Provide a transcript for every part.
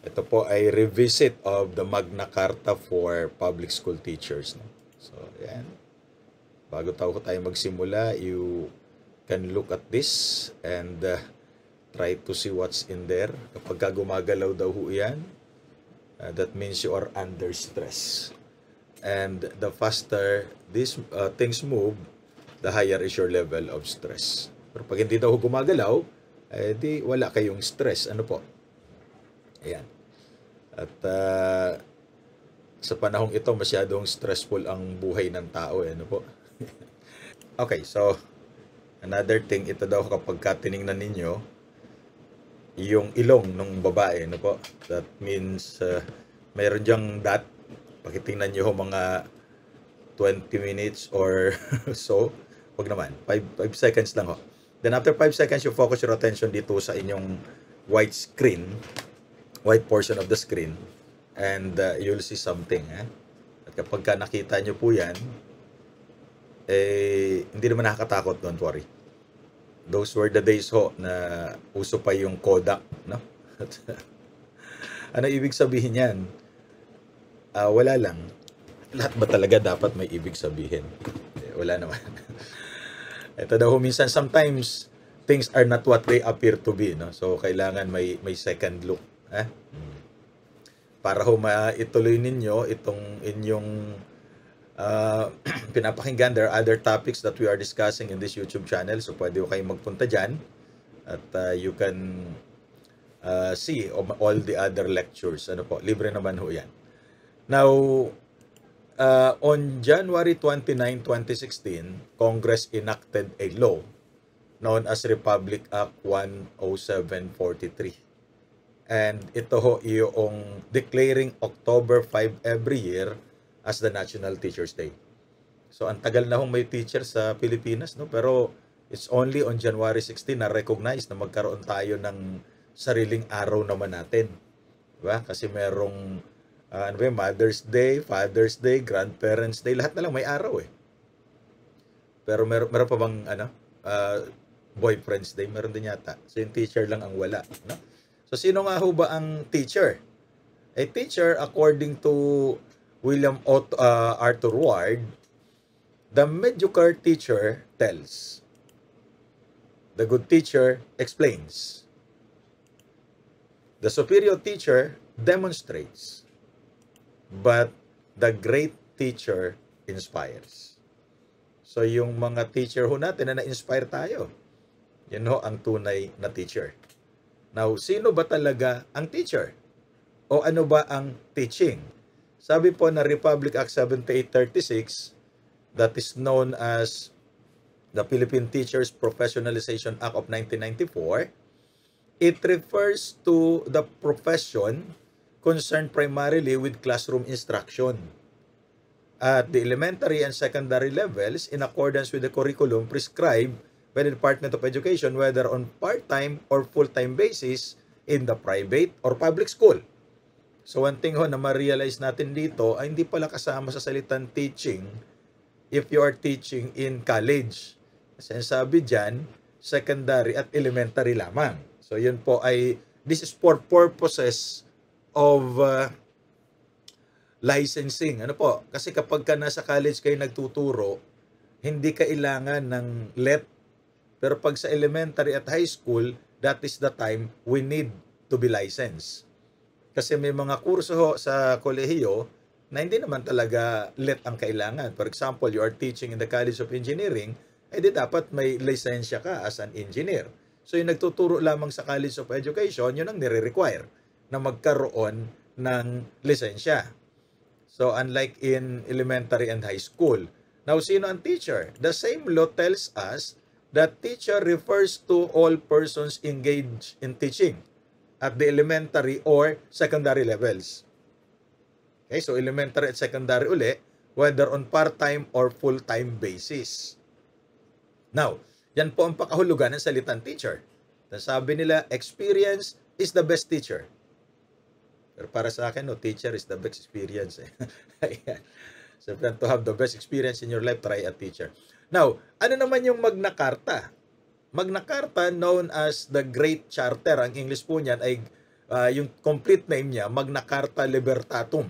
Ito po ay revisit of the Magna Carta for public school teachers. No? So, yan. Bago tayo magsimula, you can look at this and try to see what's in there. Kapag gumagalaw daw ho yan, that means you are under stress. And the faster these things move, the higher is your level of stress. Pero pag hindi daw gumagalaw, eh di wala kayong stress. Ano po? Ayan. At sa panahong ito, masyadong stressful ang buhay ng tao. Ano po? Okay, so another thing, ito daw kapag tiningnan ninyo, yung ilong ng babae, ano po? That means mayroon diyang dot. Pakitingnan nyo mga 20 minutes or so. Wag naman, 5 seconds lang ho. Then after 5 seconds, you focus your attention dito sa inyong white portion of the screen, and you'll see something. At kapag nakita nyo po yan, hindi naman nakakatakot, don't worry. Those were the days ho na uso pa yung Kodak, no? Ano ibig sabihin yan? Wala lang. Lahat ba talaga dapat may ibig sabihin? Wala naman. Ito daw minsan, sometimes things are not what they appear to be, no? So kailangan may second look, para ho maituloy ninyo itong inyong pinapakinggan. There are other topics that we are discussing in this YouTube channel, so pwede ho kayong magpunta dyan at you can see all the other lectures. Ano po, libre naman ho yan. Now, on January 29, 2016, Congress enacted a law known as Republic Act 10743. And ito ho yung declaring October 5 every year as the National Teachers Day. So ang tagal na hong may teacher sa Pilipinas, no? Pero it's only on January 16 na recognize na magkaroon tayo ng sariling araw naman natin. Diba? Kasi merong Mother's Day, Father's Day, Grandparents Day, lahat na lang may araw eh. Pero meron pa bang Boyfriend's Day? Meron din yata. So yung teacher lang ang wala, no? So sino nga ho ba ang teacher? A teacher, according to William Arthur Ward, the mediocre teacher tells. The good teacher explains. The superior teacher demonstrates. But the great teacher inspires. So yung mga teacher ho natin na na-inspire tayo, yan ho ang tunay na teacher. Now, sino ba talaga ang teacher? O ano ba ang teaching? Sabi po na Republic Act 7836, that is known as the Philippine Teachers Professionalization Act of 1994, it refers to the profession concerned primarily with classroom instruction at the elementary and secondary levels in accordance with the curriculum prescribed by the Department of Education, whether on part-time or full-time basis in the private or public school. So one thing ho na ma-realize natin dito ay hindi pala kasama sa salitang teaching if you are teaching in college. Kasi sabi dyan, secondary at elementary lamang. So yun po ay, this is for purposes of licensing. Ano po? Kasi kapag ka nasa college kayo nagtuturo, hindi kailangan ng let. Pero pag sa elementary at high school, that is the time we need to be licensed. Kasi may mga kurso ho sa kolehiyo na hindi naman talaga let ang kailangan. For example, you are teaching in the College of Engineering, di dapat may lisensya ka as an engineer. So yung nagtuturo lamang sa College of Education, yun ang nire-require na magkaroon ng lisensya. So unlike in elementary and high school. Now, sino ang teacher? The same law tells us that teacher refers to all persons engaged in teaching at the elementary or secondary levels. Okay, so elementary at secondary uli, whether on part-time or full-time basis. Now, yan po ang pakahulugan ng salitang teacher. Sabi nila, experience is the best teacher. Pero para sa akin, no, teacher is the best experience. So if you want to have the best experience in your life, try a teacher. Now, ano naman yung Magna Carta? Magna Carta, known as the Great Charter, ang English po niyan ay yung complete name niya, Magna Carta Libertatum.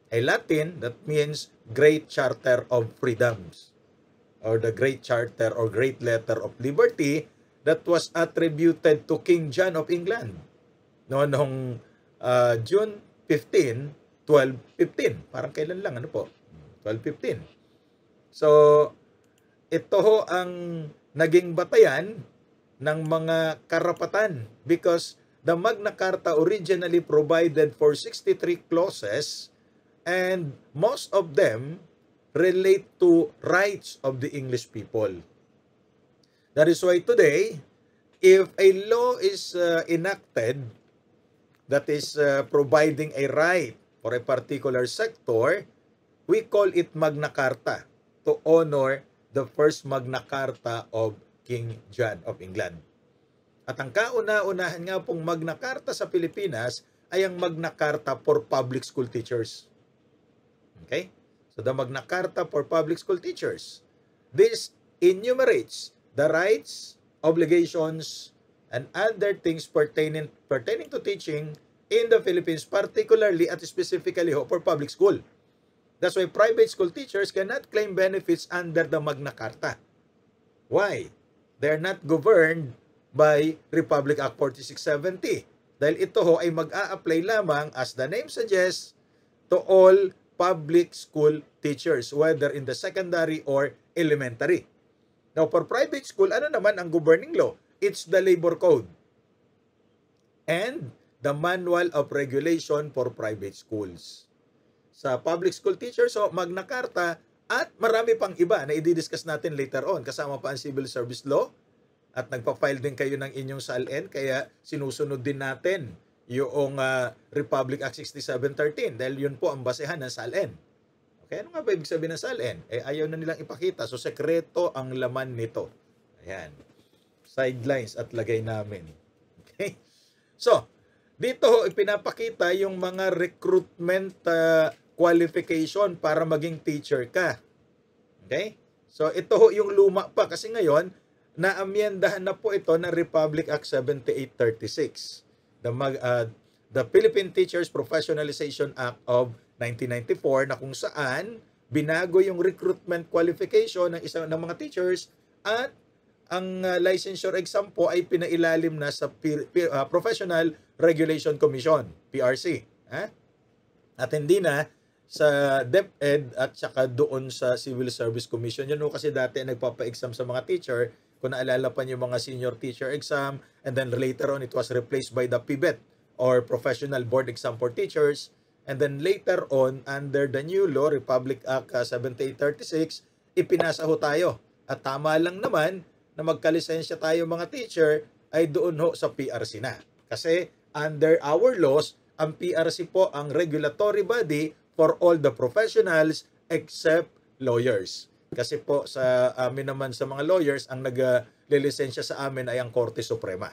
Ay Latin, that means Great Charter of Freedoms, or the Great Charter or Great Letter of Liberty, that was attributed to King John of England noong June 15, 1215. Parang kailan lang, ano po? 1215. So, ito ho ang naging batayan ng mga karapatan because the Magna Carta originally provided for 63 clauses and most of them relate to rights of the English people. That is why today, if a law is enacted that is providing a right for a particular sector, we call it Magna Carta to honor the first Magna Carta of King John of England. At ang kauna-unahan nga pong Magna Carta sa Pilipinas ay ang Magna Carta for Public School Teachers. Okay? So the Magna Carta for Public School Teachers. This enumerates the rights, obligations, and other things pertaining to teaching in the Philippines, particularly at specifically for public school. That's why private school teachers cannot claim benefits under the Magna Carta. Why? They're not governed by Republic Act 4670. Dahil ito ho ay mag-a-apply lamang, as the name suggests, to all public school teachers, whether in the secondary or elementary. Now, for private school, ano naman ang governing law? It's the Labor Code and the Manual of Regulation for Private Schools. Sa public school teachers, so Magna Carta, at marami pang iba na i-discuss natin later on. Kasama pa ang Civil Service Law, at nagpa-file din kayo ng inyong SALN, kaya sinusunod din natin yung Republic Act 6713 dahil yun po ang basehan ng SALN. Okay, ano nga ba ibig sabihin ng SALN? Ayaw na nilang ipakita, so sekreto ang laman nito. Ayan. Sidelines at lagay namin. Okay? So, dito ho ipinapakita yung mga recruitment qualification para maging teacher ka. Okay? So, ito ho yung luma pa kasi ngayon, naamyendahan na po ito ng Republic Act 7836. The Philippine Teachers Professionalization Act of 1994 na kung saan binago yung recruitment qualification ng mga teachers at ang licensure exam po ay pinailalim na sa Professional Regulation Commission, PRC. At hindi na sa DepEd at saka doon sa Civil Service Commission. Yun kasi dati nagpapa-exam sa mga teacher. Kung naalala pa niyo mga senior teacher exam, and then later on it was replaced by the PBET or Professional Board Exam for Teachers, and then later on under the new law, Republic Act 7836, ipinasa ho tayo. At tama lang naman na magkalisensya tayo mga teacher ay doon ho sa PRC na. Kasi under our laws, ang PRC po ang regulatory body for all the professionals except lawyers. Kasi po sa amin naman sa mga lawyers, ang naglilisensya sa amin ay ang Korte Suprema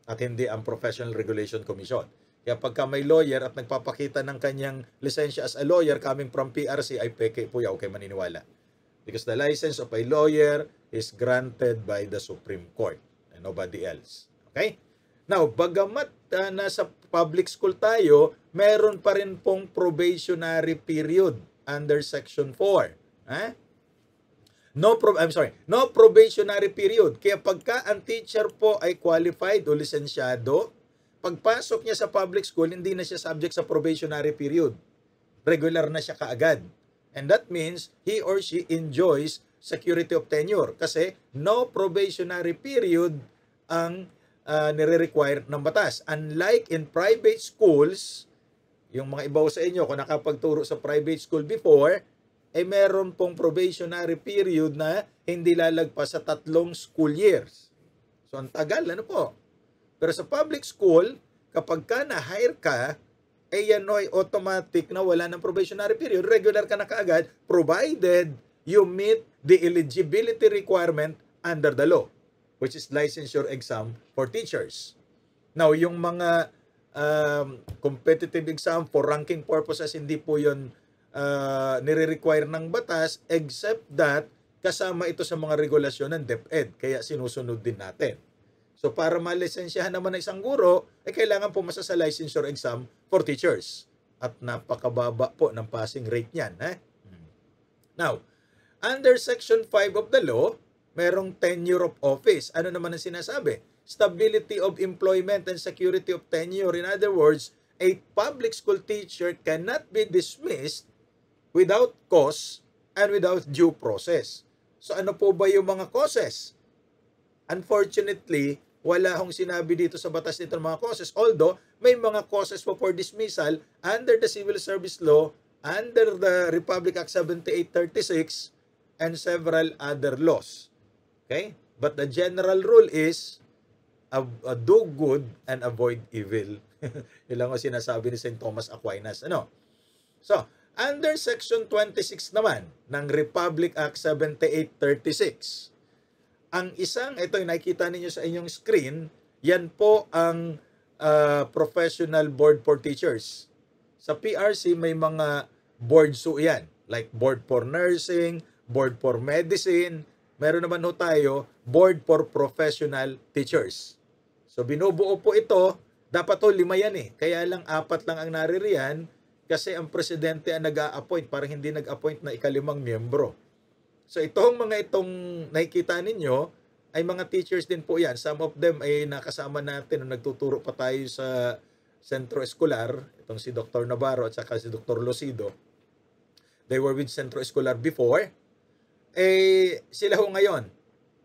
at hindi ang Professional Regulation Commission. Kaya pagka may lawyer at nagpapakita ng kanyang lisensya as a lawyer coming from PRC ay peke po yaw kay maniniwala. Because the license of a lawyer is granted by the Supreme Court and nobody else. Okay? Now, bagamat nasa public school tayo, meron pa rin pong probationary period under Section 4. No probationary period. Kaya pagka ang teacher po ay qualified o lisensyado, pagpasok niya sa public school, hindi na siya subject sa probationary period. Regular na siya kaagad. And that means he or she enjoys security of tenure kasi no probationary period ang nire-require ng batas. Unlike in private schools, yung mga iba sa inyo, kung nakapagturo sa private school before, ay meron pong probationary period na hindi lalagpas sa 3 school years. So, ang tagal, ano po? Pero sa public school, kapag ka na-hire ka, ay yan ay automatic na wala ng probationary period. Regular ka na kaagad, provided you meet the eligibility requirement under the law, which is licensure exam for teachers. Now, yung mga competitive exam for ranking purposes, hindi po yun nire-require ng batas except that kasama ito sa mga regulasyon ng DepEd kaya sinusunod din natin. So para malisensyahan naman ng isang guro, kailangan pumasa sa licensure exam for teachers. At napakababa po ng passing rate niyan. Now, under Section 5 of the law, merong tenure of office. Ano naman ang sinasabi? Stability of employment and security of tenure. In other words, a public school teacher cannot be dismissed without cause and without due process. So ano po ba yung mga causes? Unfortunately, wala hong sinabi dito sa batas nito ng mga causes. Although, may mga causes po for dismissal under the Civil Service Law, under the Republic Act 7836, and several other laws. Okay? But the general rule is do good and avoid evil. Yun lang ang sinasabi ni St. Thomas Aquinas. Ano? So, under Section 26 naman ng Republic Act 7836, ang isang, ito yung nakikita ninyo sa inyong screen, yan po ang Professional Board for Teachers. Sa PRC, may mga boards po yan. Like Board for Nursing, Board for Medicine. Meron naman ho tayo, Board for Professional Teachers. So binubuo po ito, dapat ho 5 yan eh. Kaya lang 4 lang ang naririyan kasi ang presidente ang nag-a-appoint, parang hindi nag-appoint na ika-5 miyembro. So itong nakikita ninyo ay mga teachers din po yan. Some of them ay nakasama natin nung nagtuturo pa tayo sa Sentro Escolar, itong si Dr. Navarro at saka si Dr. Lucido. They were with Sentro Escolar before. Sila ho ngayon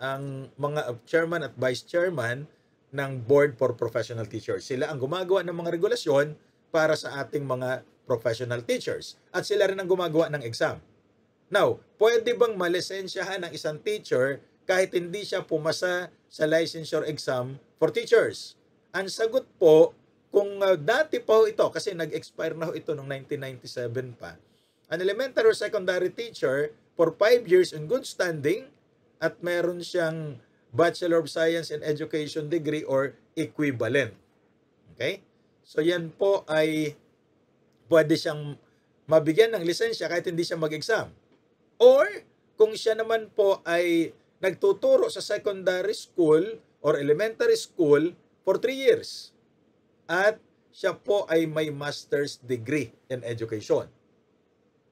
ang mga chairman at vice chairman ng Board for Professional Teachers. Sila ang gumagawa ng mga regulasyon para sa ating mga professional teachers. At sila rin ang gumagawa ng exam. Now, pwede bang malisensyahan ng isang teacher kahit hindi siya pumasa sa licensure exam for teachers? Ang sagot po, kung dati pa ho ito, kasi nag-expire na ho ito noong 1997 pa, an elementary or secondary teacher for 5 years in good standing at meron siyang Bachelor of Science in Education degree or equivalent. Okay? So yan po ay pwede siyang mabigyan ng lisensya kahit hindi siya mag-exam. Or kung siya naman po ay nagtuturo sa secondary school or elementary school for 3 years at siya po ay may master's degree in education.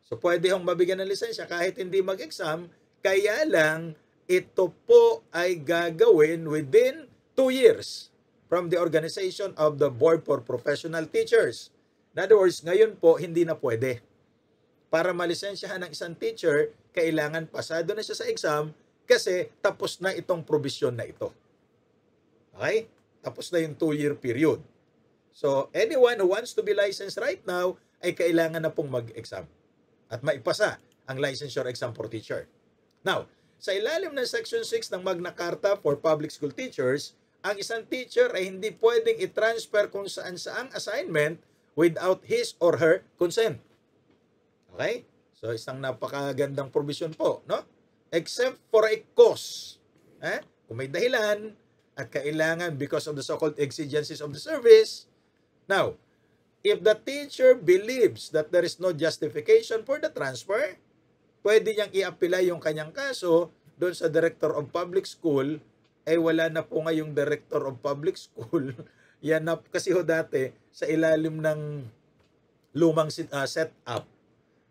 So pwede hong mabigyan ng lisensya kahit hindi mag-exam, kaya lang ito po ay gagawin within 2 years from the organization of the Board for Professional Teachers. In other words, ngayon po hindi na pwede. Para malisensyahan ng isang teacher, kailangan pasado na siya sa exam kasi tapos na itong provision na ito. Okay? Tapos na yung 2-year period. So, anyone who wants to be licensed right now ay kailangan na pong mag-exam at maipasa ang licensure exam for teacher. Now, sa ilalim ng Section 6 ng Magna Carta for Public School Teachers, ang isang teacher ay hindi pwedeng i-transfer kung saan-saang assignment without his or her consent. Okay? So, isang napakagandang provision po, no? Except for a cause. Kung may dahilan at kailangan because of the so-called exigencies of the service. Now, if the teacher believes that there is no justification for the transfer, pwede niyang i-apela yung kanyang kaso doon sa Director of Public School. Wala na po ngayong Director of Public School. Yan na, kasi ho dati, sa ilalim ng lumang setup,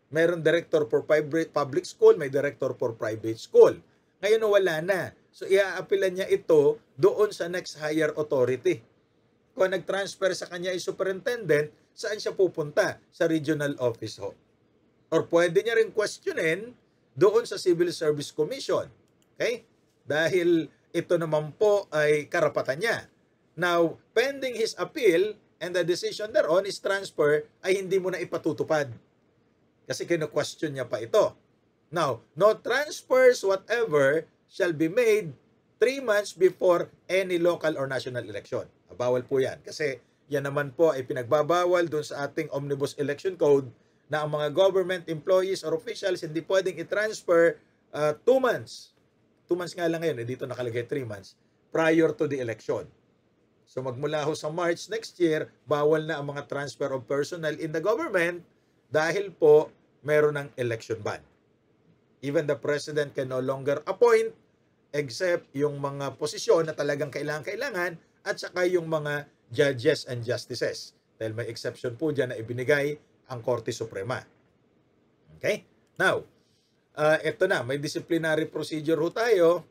mayroon Director for Public School, may Director for Private School. Ngayon wala na. So, i-apela niya ito doon sa next higher authority. Kung nag-transfer sa kanya ay superintendent, saan siya pupunta? Sa regional office ho. Or pwede niya rin questionin doon sa Civil Service Commission. Okay? Dahil ito naman po ay karapatan niya. Now, pending his appeal and the decision thereon is transfer, ay hindi mo na ipatutupad. Kasi kino-question niya pa ito. Now, no transfers whatever shall be made 3 months before any local or national election. Bawal po yan. Kasi yan naman po ay pinagbabawal doon sa ating Omnibus Election Code na ang mga government employees or officials hindi pwedeng i-transfer 2 months. 2 months nga lang ngayon, dito nakalagay 3 months, prior to the election. So magmula ho sa March next year, bawal na ang mga transfer of personnel in the government dahil po meron ng election ban. Even the president can no longer appoint except yung mga posisyon na talagang kailangan at saka yung mga judges and justices. Dahil may exception po dyan na ibinigay ang Korte Suprema. Okay? Now, ito na, may disciplinary procedure ho tayo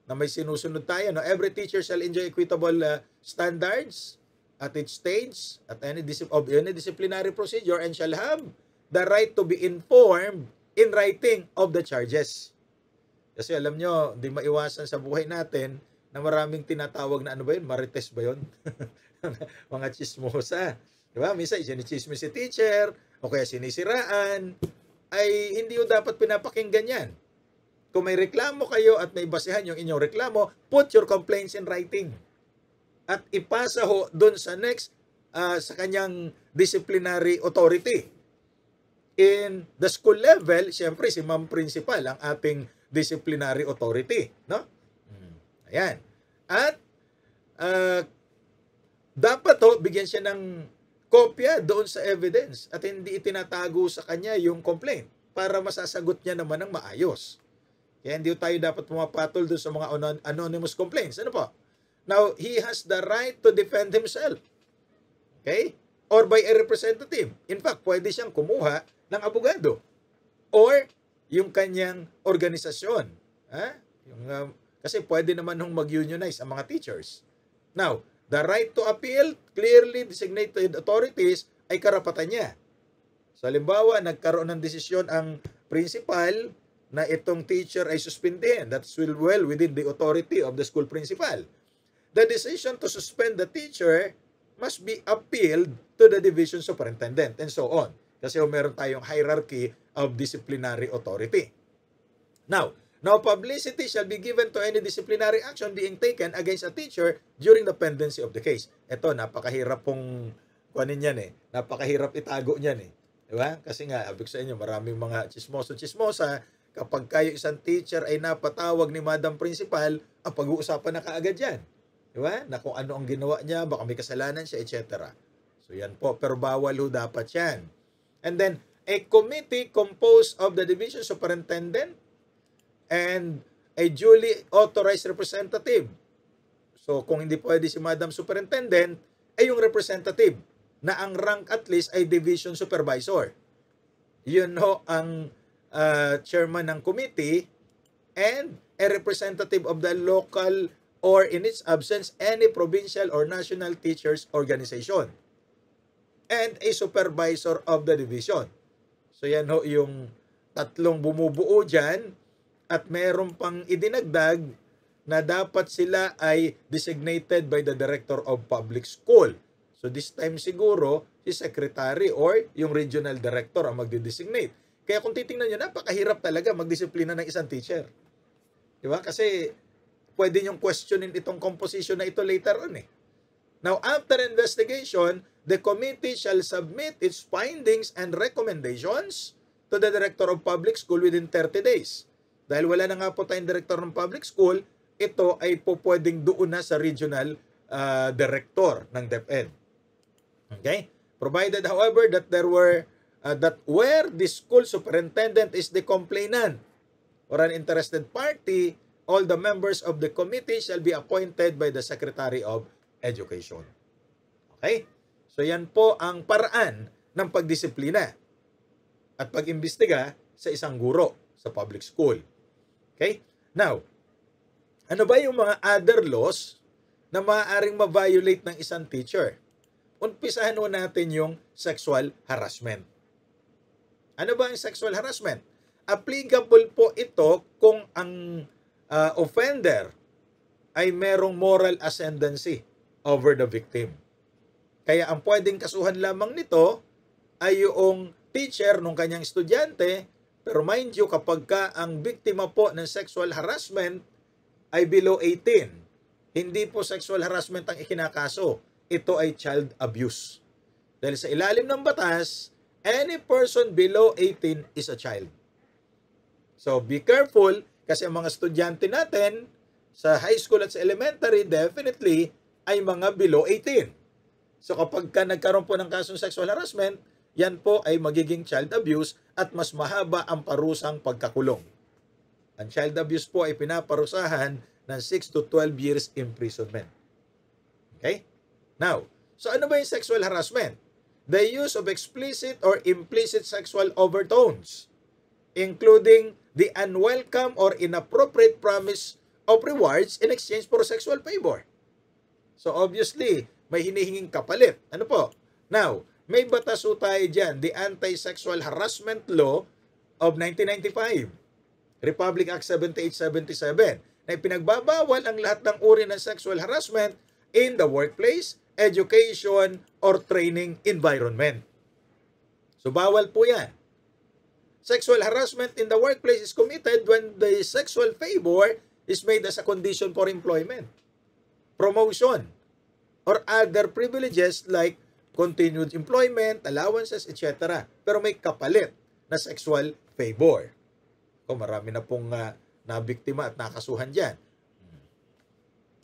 na may sinusunod tayo. No? Every teacher shall enjoy equitable standards at each stage at any disciplinary procedure and shall have the right to be informed in writing of the charges. Kasi alam nyo, di maiwasan sa buhay natin na maraming tinatawag na ano ba yun? Marites ba yun? Mga chismosa. Diba? Minsan, sinichismis si teacher o kaya sinisiraan. Ay hindi yung dapat pinapakinggan yan. Kung may reklamo kayo at may basehan yung inyong reklamo, put your complaints in writing. At ipasa ho dun sa next, sa kanyang disciplinary authority. In the school level, siyempre si ma'am principal ang ating disciplinary authority. No? Ayan. At dapat ho, bigyan siya ng kopya doon sa evidence at hindi itinatago sa kanya yung complaint para masasagot niya naman ng maayos. Kaya hindi tayo dapat pumapatol doon sa mga anonymous complaints. Ano po? Now, he has the right to defend himself. Okay? Or by a representative. In fact, pwede siyang kumuha ng abogado or yung kanyang organisasyon. Kasi pwede naman hong mag-unionize ang mga teachers. Now, the right to appeal, clearly designated authorities, ay karapatan niya. So, halimbawa, nagkaroon ng desisyon ang principal na itong teacher ay suspindihin. That's well within the authority of the school principal. The decision to suspend the teacher must be appealed to the division superintendent and so on. Kasi meron tayong hierarchy of disciplinary authority. Now, no publicity shall be given to any disciplinary action being taken against a teacher during the pendency of the case. Ito, napakahirap pong kunin yan eh. Napakahirap itago niyan eh. Diba? Kasi nga, abig sa inyo, maraming mga chismoso-chismosa. Kapag kayo isang teacher ay napatawag ni Madam Principal, ang pag-uusapan na kaagad yan. Diba? Na kung ano ang ginawa niya, baka may kasalanan siya, etc. So yan po, pero bawal ho dapat yan. And then, a committee composed of the division superintendent and a duly authorized representative. So, kung hindi pwede si Madam Superintendent, ay yung representative na ang rank at least ay division supervisor. Yun ho ang chairman ng committee and a representative of the local or in its absence, any provincial or national teachers organization. And a supervisor of the division. So, yan ho yung tatlong bumubuo dyan. At meron pang idinagdag na dapat sila ay designated by the Director of Public School. So this time siguro, si Secretary or yung Regional Director ang magdi-designate. Kaya kung titingnan nyo, napakahirap talaga magdisiplina ng isang teacher. Diba? Kasi pwede nyong questionin itong composition na ito later on eh. Now, after investigation, the committee shall submit its findings and recommendations to the Director of Public School within 30 days. Dahil wala na nga po tayong director ng public school, ito ay po pwedeng doon na sa regional director ng DepEd. Okay? Provided, however, that that where the school superintendent is the complainant or an interested party, all the members of the committee shall be appointed by the Secretary of Education. Okay? So yan po ang paraan ng pagdisiplina at pag-imbestiga sa isang guro sa public school. Okay? Now, ano ba yung mga other laws na maaaring ma-violate ng isang teacher? Umpisahan ho natin yung sexual harassment. Ano ba ang sexual harassment? Applicable po ito kung ang offender ay merong moral ascendancy over the victim. Kaya ang pwedeng kasuhan lamang nito ay yung teacher ng kanyang estudyante. Pero mind you, kapag ka ang biktima po ng sexual harassment ay below 18, hindi po sexual harassment ang ikinakaso. Ito ay child abuse. Dahil sa ilalim ng batas, any person below 18 is a child. So be careful kasi ang mga estudyante natin sa high school at sa elementary definitely ay mga below 18. So kapag ka nagkaroon po ng kasong sexual harassment, yan po ay magiging child abuse at mas mahaba ang parusang pagkakulong. Ang child abuse po ay pinaparusahan ng 6 to 12 years imprisonment. Okay? Now, so ano ba yung sexual harassment? The use of explicit or implicit sexual overtones, including the unwelcome or inappropriate promise of rewards in exchange for sexual favor. So obviously, may hinihinging kapalit. Ano po? Now, may batas po tayo dyan, the Anti-Sexual Harassment Law of 1995, Republic Act 7877, na ipinagbabawal ang lahat ng uri ng sexual harassment in the workplace, education, or training environment. So bawal po yan. Sexual harassment in the workplace is committed when the sexual favor is made as a condition for employment, promotion, or other privileges like continued employment, allowances, etc. Pero may kapalit na sexual favor. O marami na pong nabiktima at nakasuhan dyan.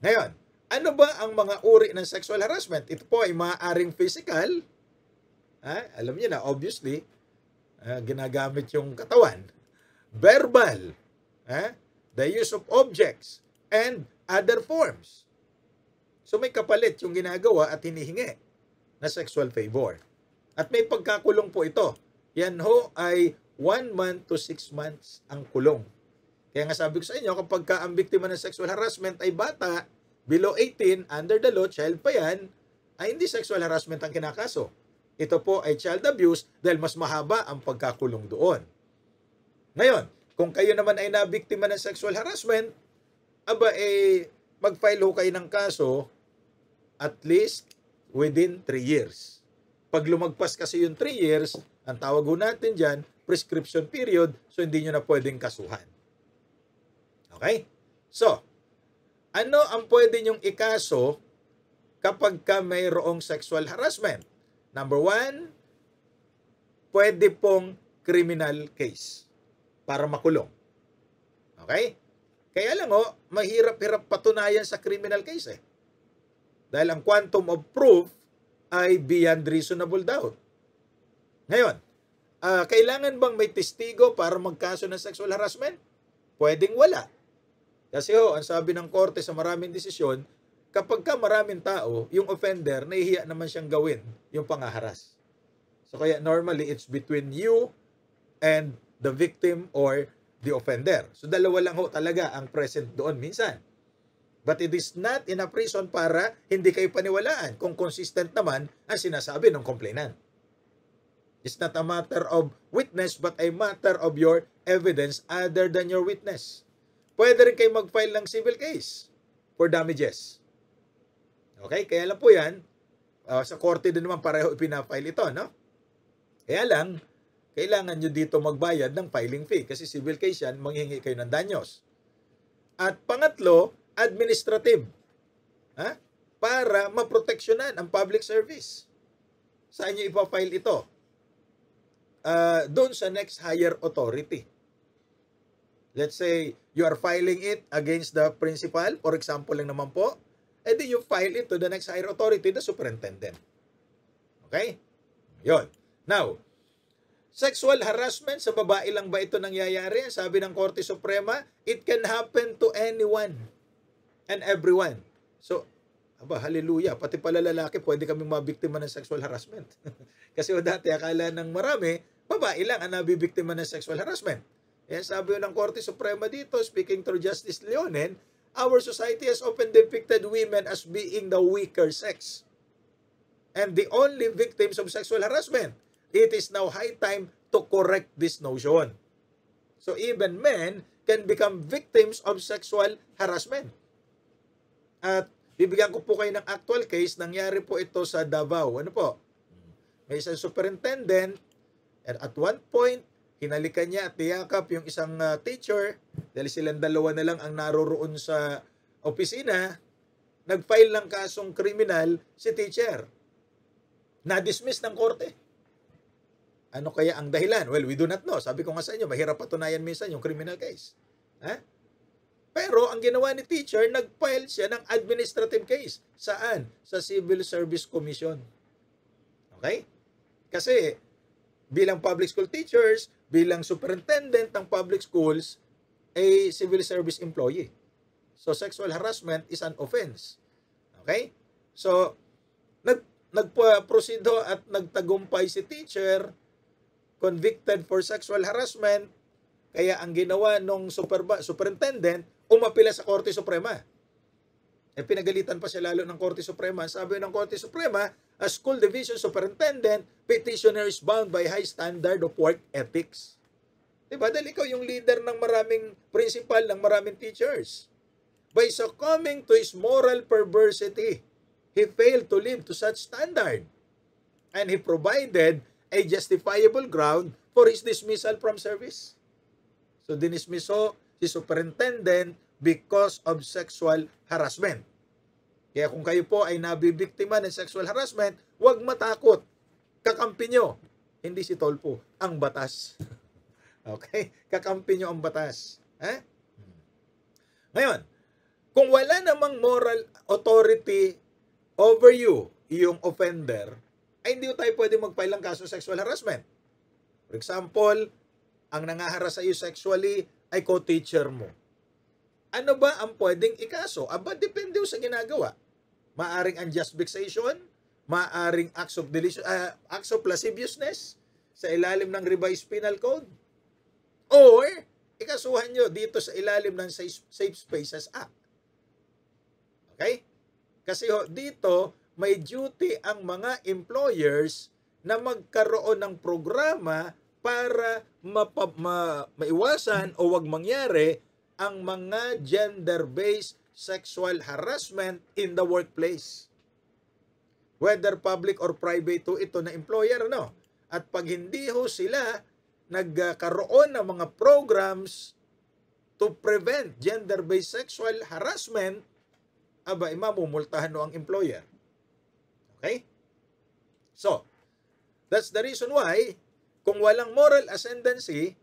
Ngayon, ano ba ang mga uri ng sexual harassment? Ito po ay maaaring physical. Alam niyo na, obviously, ginagamit yung katawan. Verbal. The use of objects and other forms. So may kapalit yung ginagawa at hinihingi na sexual favor. At may pagkakulong po ito. Yan ho ay 1 month to 6 months ang kulong. Kaya nga sabi ko sa inyo, kapag ang biktima ng sexual harassment ay bata, below 18, under the law, child pa yan, ay hindi sexual harassment ang kinakaso. Ito po ay child abuse dahil mas mahaba ang pagkakulong doon. Ngayon, kung kayo naman ay nabiktima ng sexual harassment, mag-file ho kayo ng kaso at least within 3 years. Pag lumagpas kasi yung 3 years, ang tawag ho natin dyan, prescription period, so hindi nyo na pwedeng kasuhan. Okay? So, ano ang pwede nyong ikaso kapag ka mayroong sexual harassment? Number 1, pwede pong criminal case para makulong. Okay? Kaya lang mahirap-hirap patunayan sa criminal case eh. Dahil ang quantum of proof ay beyond reasonable doubt. Ngayon, kailangan bang may testigo para magkaso ng sexual harassment? Pwedeng wala. Kasi ang sabi ng korte sa maraming desisyon, kapag ka maraming tao, yung offender, nahihiya naman siyang gawin yung pangaharas. So kaya normally, it's between you and the victim or the offender. So dalawa lang talaga ang present doon minsan. But it is not in a prison para hindi kayo paniwalaan kung consistent naman ang sinasabi ng complainant. It's not a matter of witness but a matter of your evidence other than your witness. Pwede rin kayo mag-file ng civil case for damages. Okay? Kaya lang po yan, sa korte din naman pareho ipina-file ito, no? Kaya lang, kailangan nyo dito magbayad ng filing fee kasi civil case yan, manghingi kayo ng danyos. At pangatlo, administrative. Para maproteksyonan ang public service. Saan nyo ipafile ito? Doon sa next higher authority. Let's say, you are filing it against the principal, for example lang naman po, and then you file it to the next higher authority, the superintendent. Okay? Yon. Now, sexual harassment, sa babae lang ba ito nangyayari? Sabi ng Korte Suprema, it can happen to anyone and everyone. So, hallelujah, pati pala lalaki, pwede kaming mabiktima ng sexual harassment. Kasi dati akala ng marami, babae lang ang nabibiktima ng sexual harassment. Yan sabi ng Korte Suprema dito, speaking through Justice Leonen, our society has often depicted women as being the weaker sex and the only victims of sexual harassment. It is now high time to correct this notion. So even men can become victims of sexual harassment. At bibigyan ko po kayo ng actual case, nangyari po ito sa Davao. Ano po? May isang superintendent and at one point, hinalikan niya at niyakap yung isang teacher dahil silang dalawa na lang ang naroroon sa opisina. Nag-file ng kasong kriminal si teacher. Na-dismiss ng korte. Ano kaya ang dahilan? Well, we do not know. Sabi ko nga sa inyo, mahirap patunayan minsan yung criminal case. Pero ang ginawa ni teacher, nag-file siya ng administrative case. Saan? Sa Civil Service Commission. Okay? Kasi bilang public school teachers, bilang superintendent ng public schools, civil service employee. So, sexual harassment is an offense. Okay? So, nagproceed at nagtagumpay si teacher, convicted for sexual harassment, kaya ang ginawa nung superintendent, umapila sa Korte Suprema. Pinagalitan pa siya lalo ng Korte Suprema. Sabi ng Korte Suprema, as school division superintendent, petitioner is bound by high standard of work ethics. Diba? Dahil ikaw yung leader ng maraming principal, ng maraming teachers. By succumbing to his moral perversity, he failed to live to such standard. And he provided a justifiable ground for his dismissal from service. So, dinismiso si superintendent because of sexual harassment. Kaya kung kayo po ay nabibiktima ng sexual harassment, huwag matakot. Kakampi nyo. Hindi si Tolpo, ang batas. Okay? Kakampi nyo ang batas. Ngayon, kung wala namang moral authority over you, yung offender, ay hindi tayo pwede mag-file ng kaso sexual harassment. For example, ang nangaharas sa iyo sexually ay co-teacher mo. Ano ba ang pwedeng ikaso? Aba, depende sa ginagawa. Maaring unjust vexation, maaring acts of lasciviousness sa ilalim ng revised penal code, or ikasuhan nyo dito sa ilalim ng Safe Spaces Act. Okay? Kasi dito, may duty ang mga employers na magkaroon ng programa para maiwasan o wag mangyari ang mga gender-based sexual harassment in the workplace. Whether public or private ito na employer, no? At pag hindi sila nagkaroon ng mga programs to prevent gender-based sexual harassment, mamumultahan ang employer. Okay? So, that's the reason why, kung walang moral ascendancy,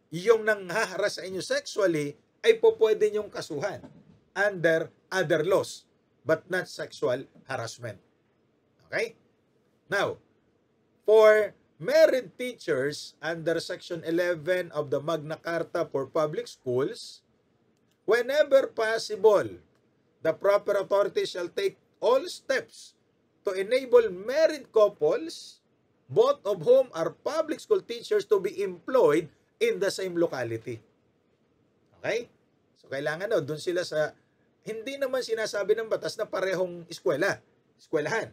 yung nanghaharas sa inyo sexually, ay pwede nyong kasuhan under other laws, but not sexual harassment. Okay? Now, for married teachers under Section 11 of the Magna Carta for Public Schools, whenever possible, the proper authority shall take all steps to enable married couples, both of whom are public school teachers, to be employed in the same locality. Okay? So, kailangan doon sila sa, hindi naman sinasabi ng batas na parehong eskwelahan.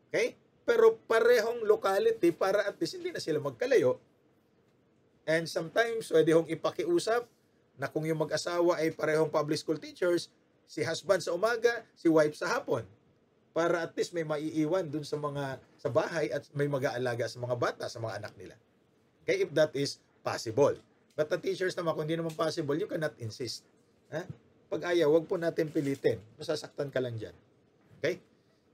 Okay? Pero parehong locality para at least hindi na sila magkalayo. And sometimes, pwede hong ipakiusap na kung yung mag-asawa ay parehong public school teachers, si husband sa umaga, si wife sa hapon. Para at least may maiiwan dun sa bahay at may mag-aalaga sa mga bata, sa mga anak nila. Okay? If that is possible. But the teachers naman, kung hindi naman possible, you cannot insist. Pag ayaw, wag po natin pilitin. Masasaktan ka lang dyan. Okay?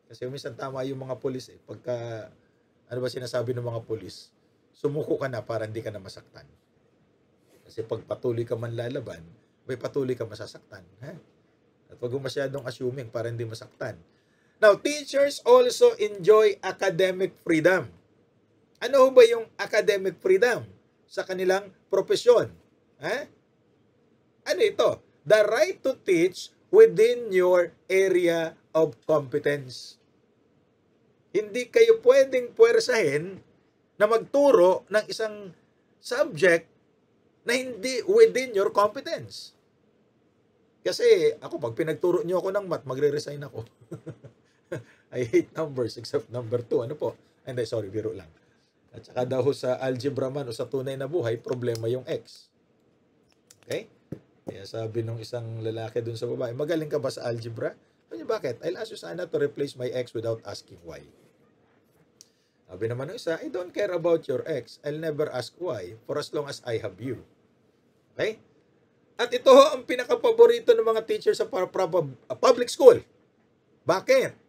Kasi minsan tama yung mga pulis Pagka, sinasabi ng mga pulis? Sumuko ka na para hindi ka na masaktan. Kasi pag patuloy ka man lalaban, may patuloy ka masasaktan. At wag mo masyadong assuming para hindi masaktan. Now, teachers also enjoy academic freedom. Ano ba yung academic freedom sa kanilang profesyon? Ano ito? The right to teach within your area of competence. Hindi kayo pwedeng puwersahin na magturo ng isang subject na hindi within your competence. Kasi ako, pag pinagturo niyo ako ng math, magre-resign ako. I hate numbers except number 2. Ano po? Hindi, sorry, biro lang. At saka daw sa algebra man o sa tunay na buhay, problema yung X. Okay? Kaya sabi nung isang lalaki dun sa babae, magaling ka ba sa algebra? Sabi niya, bakit? I'll ask you sana to replace my X without asking why. Sabi naman ng isa, I don't care about your X. I'll never ask why for as long as I have you. Okay? At ito ang pinaka-paborito ng mga teachers sa public school. Bakit?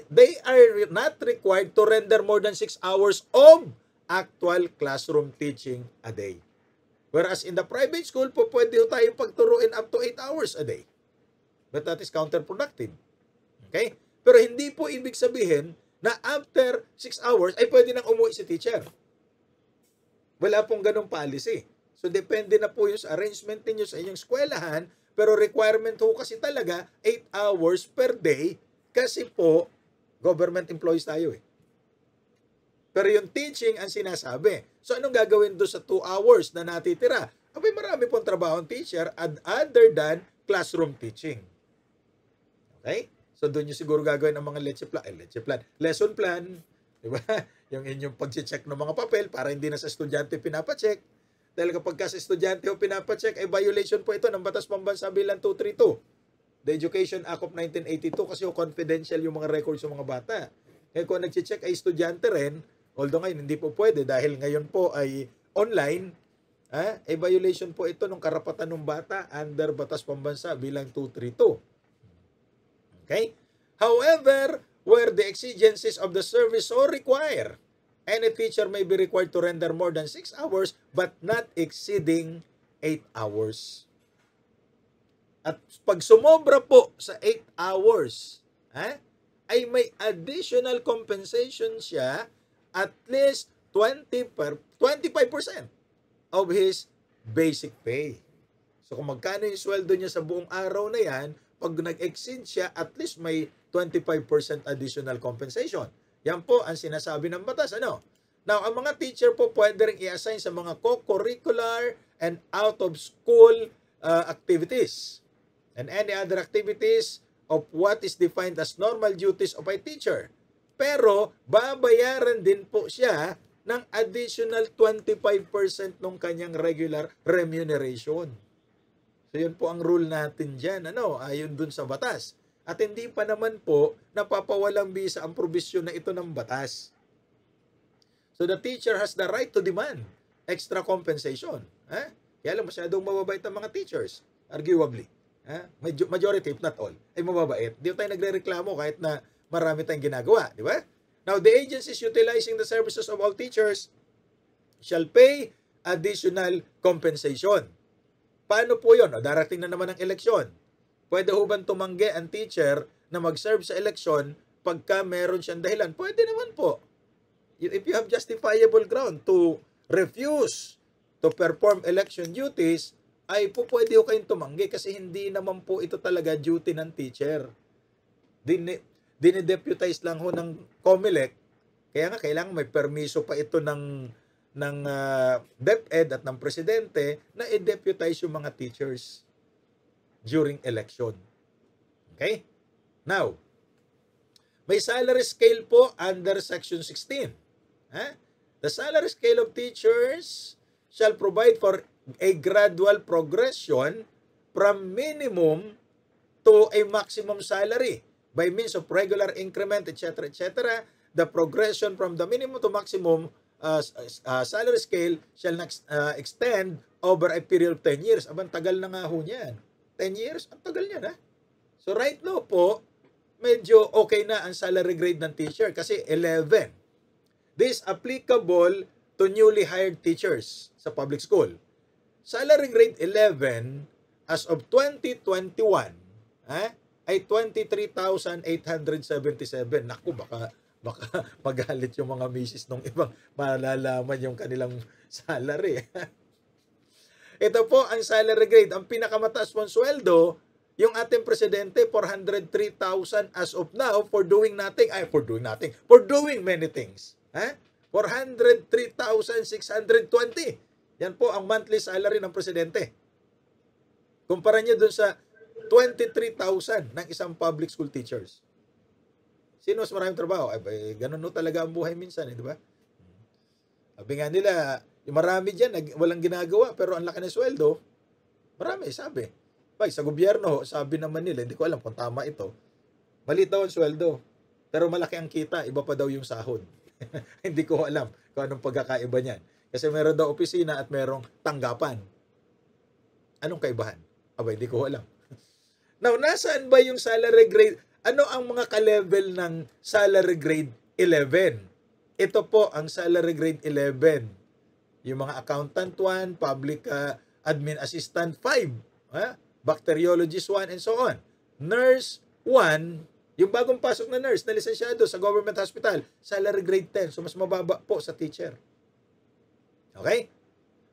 They are not required to render more than 6 hours of actual classroom teaching a day. Whereas in the private school, pwede tayong pagturuin up to 8 hours a day. But that is counterproductive. Okay? Pero hindi po ibig sabihin na after 6 hours ay pwede nang umuwi si teacher. Wala pong ganong policy. So, depende na po yung sa arrangement ninyo sa inyong eskwelahan. pero requirement ho kasi talaga 8 hours per day kasi po government employees tayo eh. Pero yung teaching ang sinasabi. So anong gagawin doon sa 2 hours na natitira? Abay, marami pong trabaho ang teacher other than classroom teaching. Okay? So doon yung siguro gagawin ang mga lesson plan, di ba? Yung inyong pag-check ng mga papel para hindi na sa estudyante pinapacheck. Dahil kapag sa estudyante o pinapacheck, ay violation po ito ng Batas Pambansa Bilang 232. The Education Act of 1982 kasi confidential yung mga records ng mga bata. Kaya kung nag-check ay estudyante rin, although ngayon hindi po pwede dahil ngayon po ay online, ay violation po ito ng karapatan ng bata under Batas Pambansa Bilang 232. Okay? However, where the exigencies of the service so require, any teacher may be required to render more than 6 hours but not exceeding 8 hours. At pag sumobra po sa 8 hours, ay may additional compensation siya at least 25% of his basic pay. So kung magkano yung sweldo niya sa buong araw na yan, pag nag-exceed siya, at least may 25% additional compensation. Yan po ang sinasabi ng batas. Now, ang mga teacher po pwede rin i-assign sa mga co-curricular and out-of-school activities and any other activities of what is defined as normal duties of a teacher. Pero, babayaran din po siya ng additional 25% ng kanyang regular remuneration. So, yun po ang rule natin dyan, ayon dun sa batas. At hindi pa naman po napapawalang bisa ang probisyon na ito ng batas. So the teacher has the right to demand extra compensation. Kaya lang masyadong mababait ang mga teachers, arguably. Majority, if not all, ay mababait. Di tayo nagre-reklamo kahit na marami tayong ginagawa. Di ba? Now, the agencies utilizing the services of all teachers shall pay additional compensation. Paano po yun? Darating na naman ang eleksyon. Pwede ho bang tumanggi ang teacher na mag-serve sa eleksyon pagka meron siyang dahilan? Pwede naman po. If you have justifiable ground to refuse to perform election duties, ay po pwede ho kayong tumanggi kasi hindi naman po ito talaga duty ng teacher. Dinideputize lang ho ng COMELEC. Kaya nga kailangan may permiso pa ito ng DepEd at ng presidente na i-deputize yung mga teachers during election. Okay? Now, may salary scale po under Section 16. The salary scale of teachers shall provide for a gradual progression from minimum to a maximum salary by means of regular increment, etc., etc. The progression from the minimum to maximum salary scale shall extend over a period of 10 years. Abang tagal na nga ho niyan. 10 years? Ang tagal niyan, So right now po, medyo okay na ang salary grade ng teacher kasi 11. This applicable to newly hired teachers sa public school. Salary grade 11 as of 2021 ay 23,877. Naku, baka magalit yung mga misis ng ibang malalaman yung kanilang salary. Ito po ang salary grade. Ang pinakamataas pong sweldo, yung ating presidente, 403,000 as of now for doing nothing. For doing many things. 403,620. Yan po ang monthly salary ng presidente. Kumpara niyo dun sa 23,000 ng isang public school teachers. Sino mas maraming trabaho? Ay, ganun no talaga ang buhay minsan, di ba? Sabi nga nila, yung marami dyan, walang ginagawa, pero ang laki ng sweldo, marami, sabi. Sa gobyerno, sabi naman nila, hindi ko alam kung tama ito, maliit daw ang sweldo, pero malaki ang kita, iba pa daw yung sahod. Hindi ko alam kung anong pagkakaiba niyan. Kasi meron daw opisina at merong tanggapan. Anong kaibahan? Hindi ko alam. Now, nasaan ba yung salary grade? Ano ang mga ka-level ng salary grade 11? Ito po ang salary grade 11. Yung mga accountant 1, public admin assistant 5, bacteriologist 1, and so on. Nurse 1, yung bagong pasok na nurse na lisensyado sa government hospital, salary grade 10. So, mas mababa po sa teacher. Okay?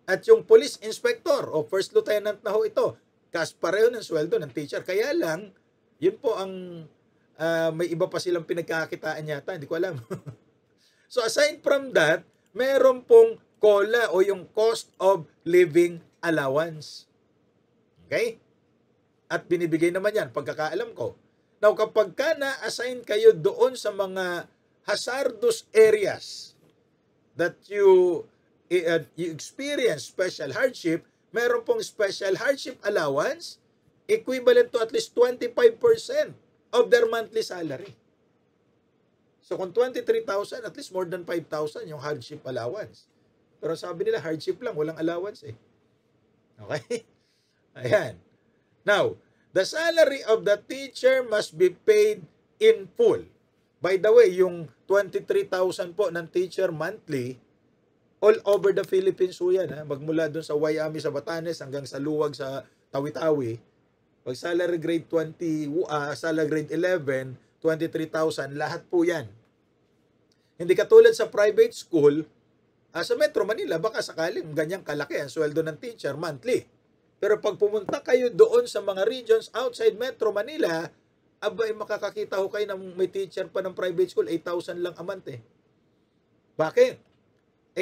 At yung police inspector o first lieutenant na ho ito, cash pareho ng sweldo ng teacher. Kaya lang, yun po ang may iba pa silang pinagkakitaan yata, hindi ko alam. So aside from that, meron pong COLA o yung cost of living allowance. Okay? At binibigay naman yan, pagkakaalam ko. Now, kapag ka na-assign kayo doon sa mga hazardous areas that you experience special hardship, meron pong special hardship allowance equivalent to at least 25% of their monthly salary. So kung 23,000, at least more than 5,000 yung hardship allowance. Pero sabi nila, hardship lang, walang allowance eh. Okay? Ayan. Now, the salary of the teacher must be paid in full. By the way, yung 23,000 po ng teacher monthly, all over the Philippines po yan. Magmula dun sa Wayami sa Batanes hanggang sa Luwag sa Tawi-Tawi. Pag salary grade 20, salary grade 11, 23,000, lahat po yan. Hindi katulad sa private school, sa Metro Manila, baka sakaling ganyang kalaki ang sweldo ng teacher monthly. Pero pag pumunta kayo doon sa mga regions outside Metro Manila, abay makakakita ho kayo ng may teacher pa ng private school, 8,000 lang a month eh. Bakit?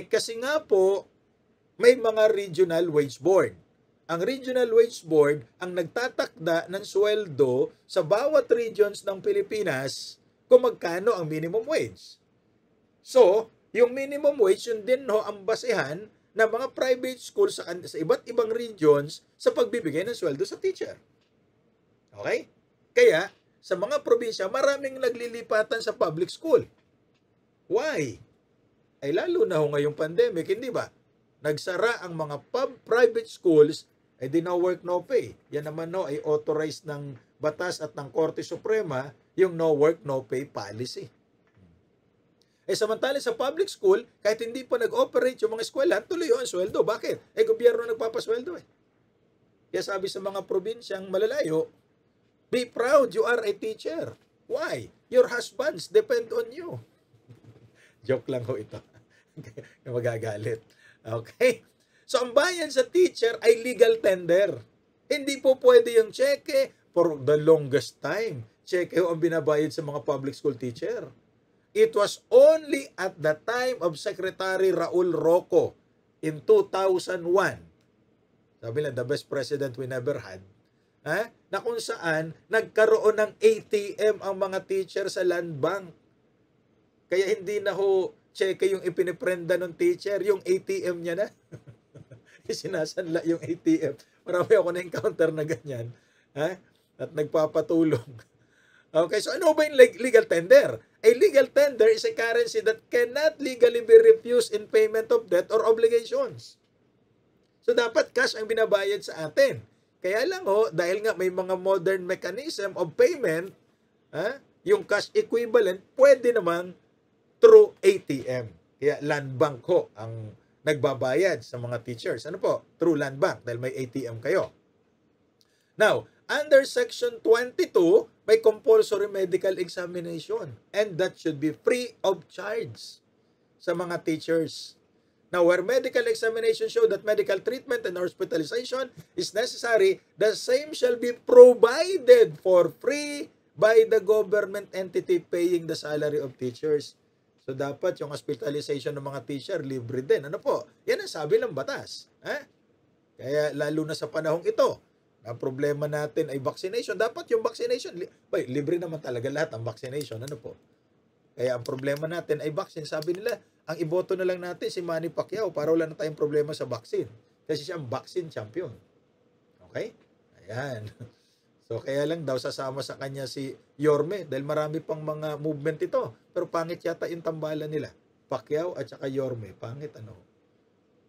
Kasi nga po, may mga regional wage board. Ang regional wage board ang nagtatakda ng sweldo sa bawat regions ng Pilipinas kung magkano ang minimum wage. So, yung minimum wage, yun din ho ang basehan ng mga private schools sa iba't ibang regions sa pagbibigay ng sweldo sa teacher. Okay? Kaya, sa mga probinsya, maraming naglilipatan sa public school. Why? Ay lalo na ho ngayong pandemic, hindi ba? Nagsara ang mga private schools, ay di no work, no pay. Yan naman no, ay authorized ng batas at ng Korte Suprema, yung no work, no pay policy. Samantala sa public school, kahit hindi pa nag-operate yung mga eskwela, tuloy ang sweldo. Bakit? Gobyerno nagpapasweldo eh. Kaya sabi sa mga probinsyang malalayo, be proud you are a teacher. Why? Your husbands depend on you. Joke lang ho ito. Magagalit. Okay? So, ang bayan sa teacher ay legal tender. Hindi po pwede yung cheque for the longest time. Cheque ho ang binabayad sa mga public school teacher. It was only at the time of Secretary Raul Roco in 2001. Sabi lang, the best president we never had. Na kung saan nagkaroon ng ATM ang mga teacher sa land bank. Kaya hindi na ho cheque yung ipiniprenda ng teacher, yung ATM niya na. Sinasanla yung ATM. Marami ako na-encounter na ganyan. At nagpapatulong. Okay, so ano ba yung legal tender? A legal tender is a currency that cannot legally be refused in payment of debt or obligations. So dapat cash ang binabayad sa atin. Kaya lang dahil nga may mga modern mechanism of payment, yung cash equivalent pwede namang through ATM. Kaya land bank ho ang nagbabayad sa mga teachers. Ano po? Through land bank dahil may ATM kayo. Now, under Section 22, may compulsory medical examination and that should be free of charge sa mga teachers. Now, where medical examination show that medical treatment and hospitalization is necessary, the same shall be provided for free by the government entity paying the salary of teachers. So, dapat yung hospitalization ng mga teacher, libre din. Ano po? Yan ang sabi ng batas. Kaya lalo na sa panahong ito, ang problema natin ay vaccination. Dapat yung vaccination, libre naman talaga lahat ang vaccination. Ano po? Kaya ang problema natin ay vaccine. Sabi nila, ang iboto na lang natin si Manny Pacquiao para wala na tayong problema sa vaccine. Kasi siya ang vaccine champion. Okay? Ayan. So, kaya lang daw sasama sa kanya si Yorme dahil marami pang mga movement ito. Pero pangit yata yung tambalan nila. Pacquiao at saka Yorme. Pangit ano.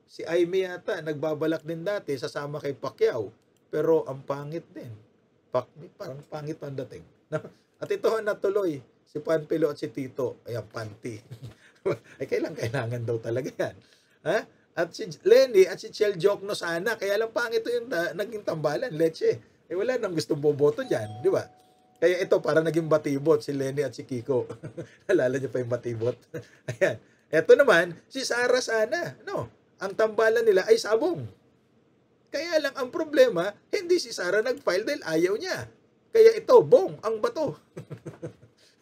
Si Aimee yata, nagbabalak din dati sasama kay Pacquiao. Pero ang pangit din. Parang pangit ang dating. At ito natuloy. Si Panpilo at si Tito. Ayan, Panty. Ay, kailangan daw talaga yan. At si Lenny at si Chel Jokno sana. Kaya lang pangit ito yung naging tambalan. Leche. Wala nang gustong boboto dyan. Di ba? Kaya ito, para naging batibot si Lenny at si Kiko. Nalala niyo pa yung batibot? Ayan. Ito naman, si Sara sana. No? Ang tambalan nila ay sabong. Kaya lang ang problema, hindi si Sarah nag-file dahil ayaw niya. Kaya ito, bong, ang bato.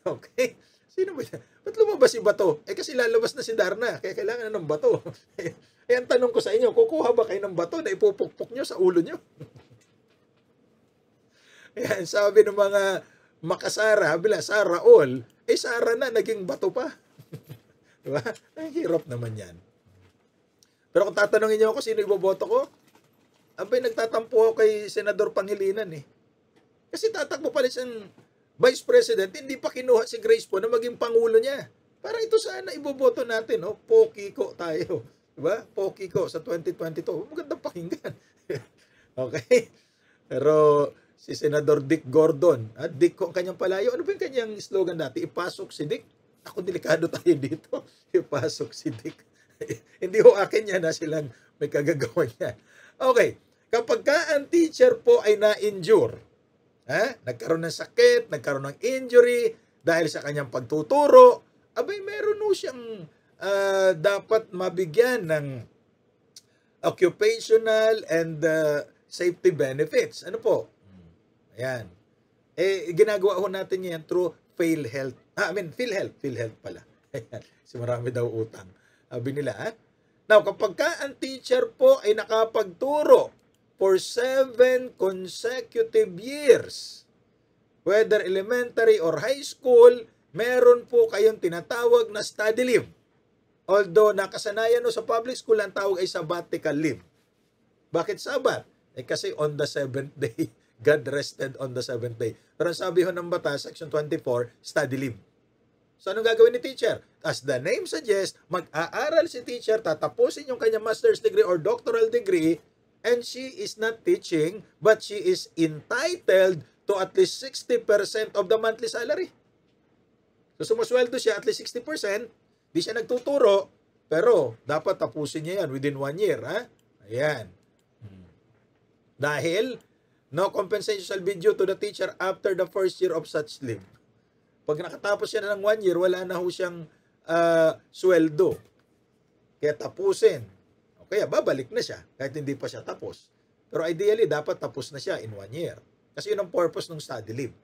Okay? Sino ba yan? Ba't lumabas si bato? Kasi lalabas na si Darna, kaya kailangan na ng bato. Eh, ang tanong ko sa inyo, kukuha ba kayo ng bato na ipupukpok nyo sa ulo nyo? Ayan, sabi ng mga makasara, bila Sarah all, Sarah na, naging bato pa. Diba? Ang hirap naman yan. Pero kung tatanungin niyo ako, sino iboboto ko? Abay, nagtatampo ako kay Senador Pangilinan eh. Kasi tatakbo pa rin siyang Vice President, hindi pa kinuha si Grace po na maging Pangulo niya. Para ito sana iboboto natin, oh. Pokiko tayo. Diba? Pokiko sa 2022. Magandang pakinggan. Okay? Pero si Senador Dick Gordon, Dick ko ang kanyang palayo. Ano ba yung kanyang slogan dati? Ipasok si Dick? Ako, delikado tayo dito. Ipasok si Dick. Hindi ho akin yan na silang may kagagawa niya. Okay. Kapag ka ang teacher po ay na-injure, nagkaroon ng sakit, nagkaroon ng injury dahil sa kanyang pagtuturo, abay meron ho siyang dapat mabigyan ng occupational and safety benefits. Ano po? Ayan. Ginagawa ho natin yan through PhilHealth. PhilHealth pala. Ayan. Kasi marami daw utang. Sabi nila, Now, kapag ka ang teacher po ay nakapagturo for 7 consecutive years, whether elementary or high school, meron po kayong tinatawag na study leave. Although nakasanayan sa public school, ang tawag ay sabbatical leave. Bakit Sabbath? Kasi on the 7th day, God rested on the 7th day. Pero sabi ho ng batas, section 24, study leave. So anong gagawin ni teacher? As the name suggests, mag-aaral si teacher, tatapusin yung kanyang master's degree or doctoral degree, and she is not teaching, but she is entitled to at least 60% of the monthly salary. So sumusweldo siya at least 60%, di siya nagtuturo, pero dapat tapusin niya yan within 1 year. Ayan. Dahil, no compensation shall be due to the teacher after the first year of such leave. Pag nakatapos siya na ng 1 year, wala na ho siyang sweldo. Kaya tapusin. O kaya babalik na siya kahit hindi pa siya tapos. Pero ideally, dapat tapos na siya in 1 year. Kasi yun ang purpose ng study leave.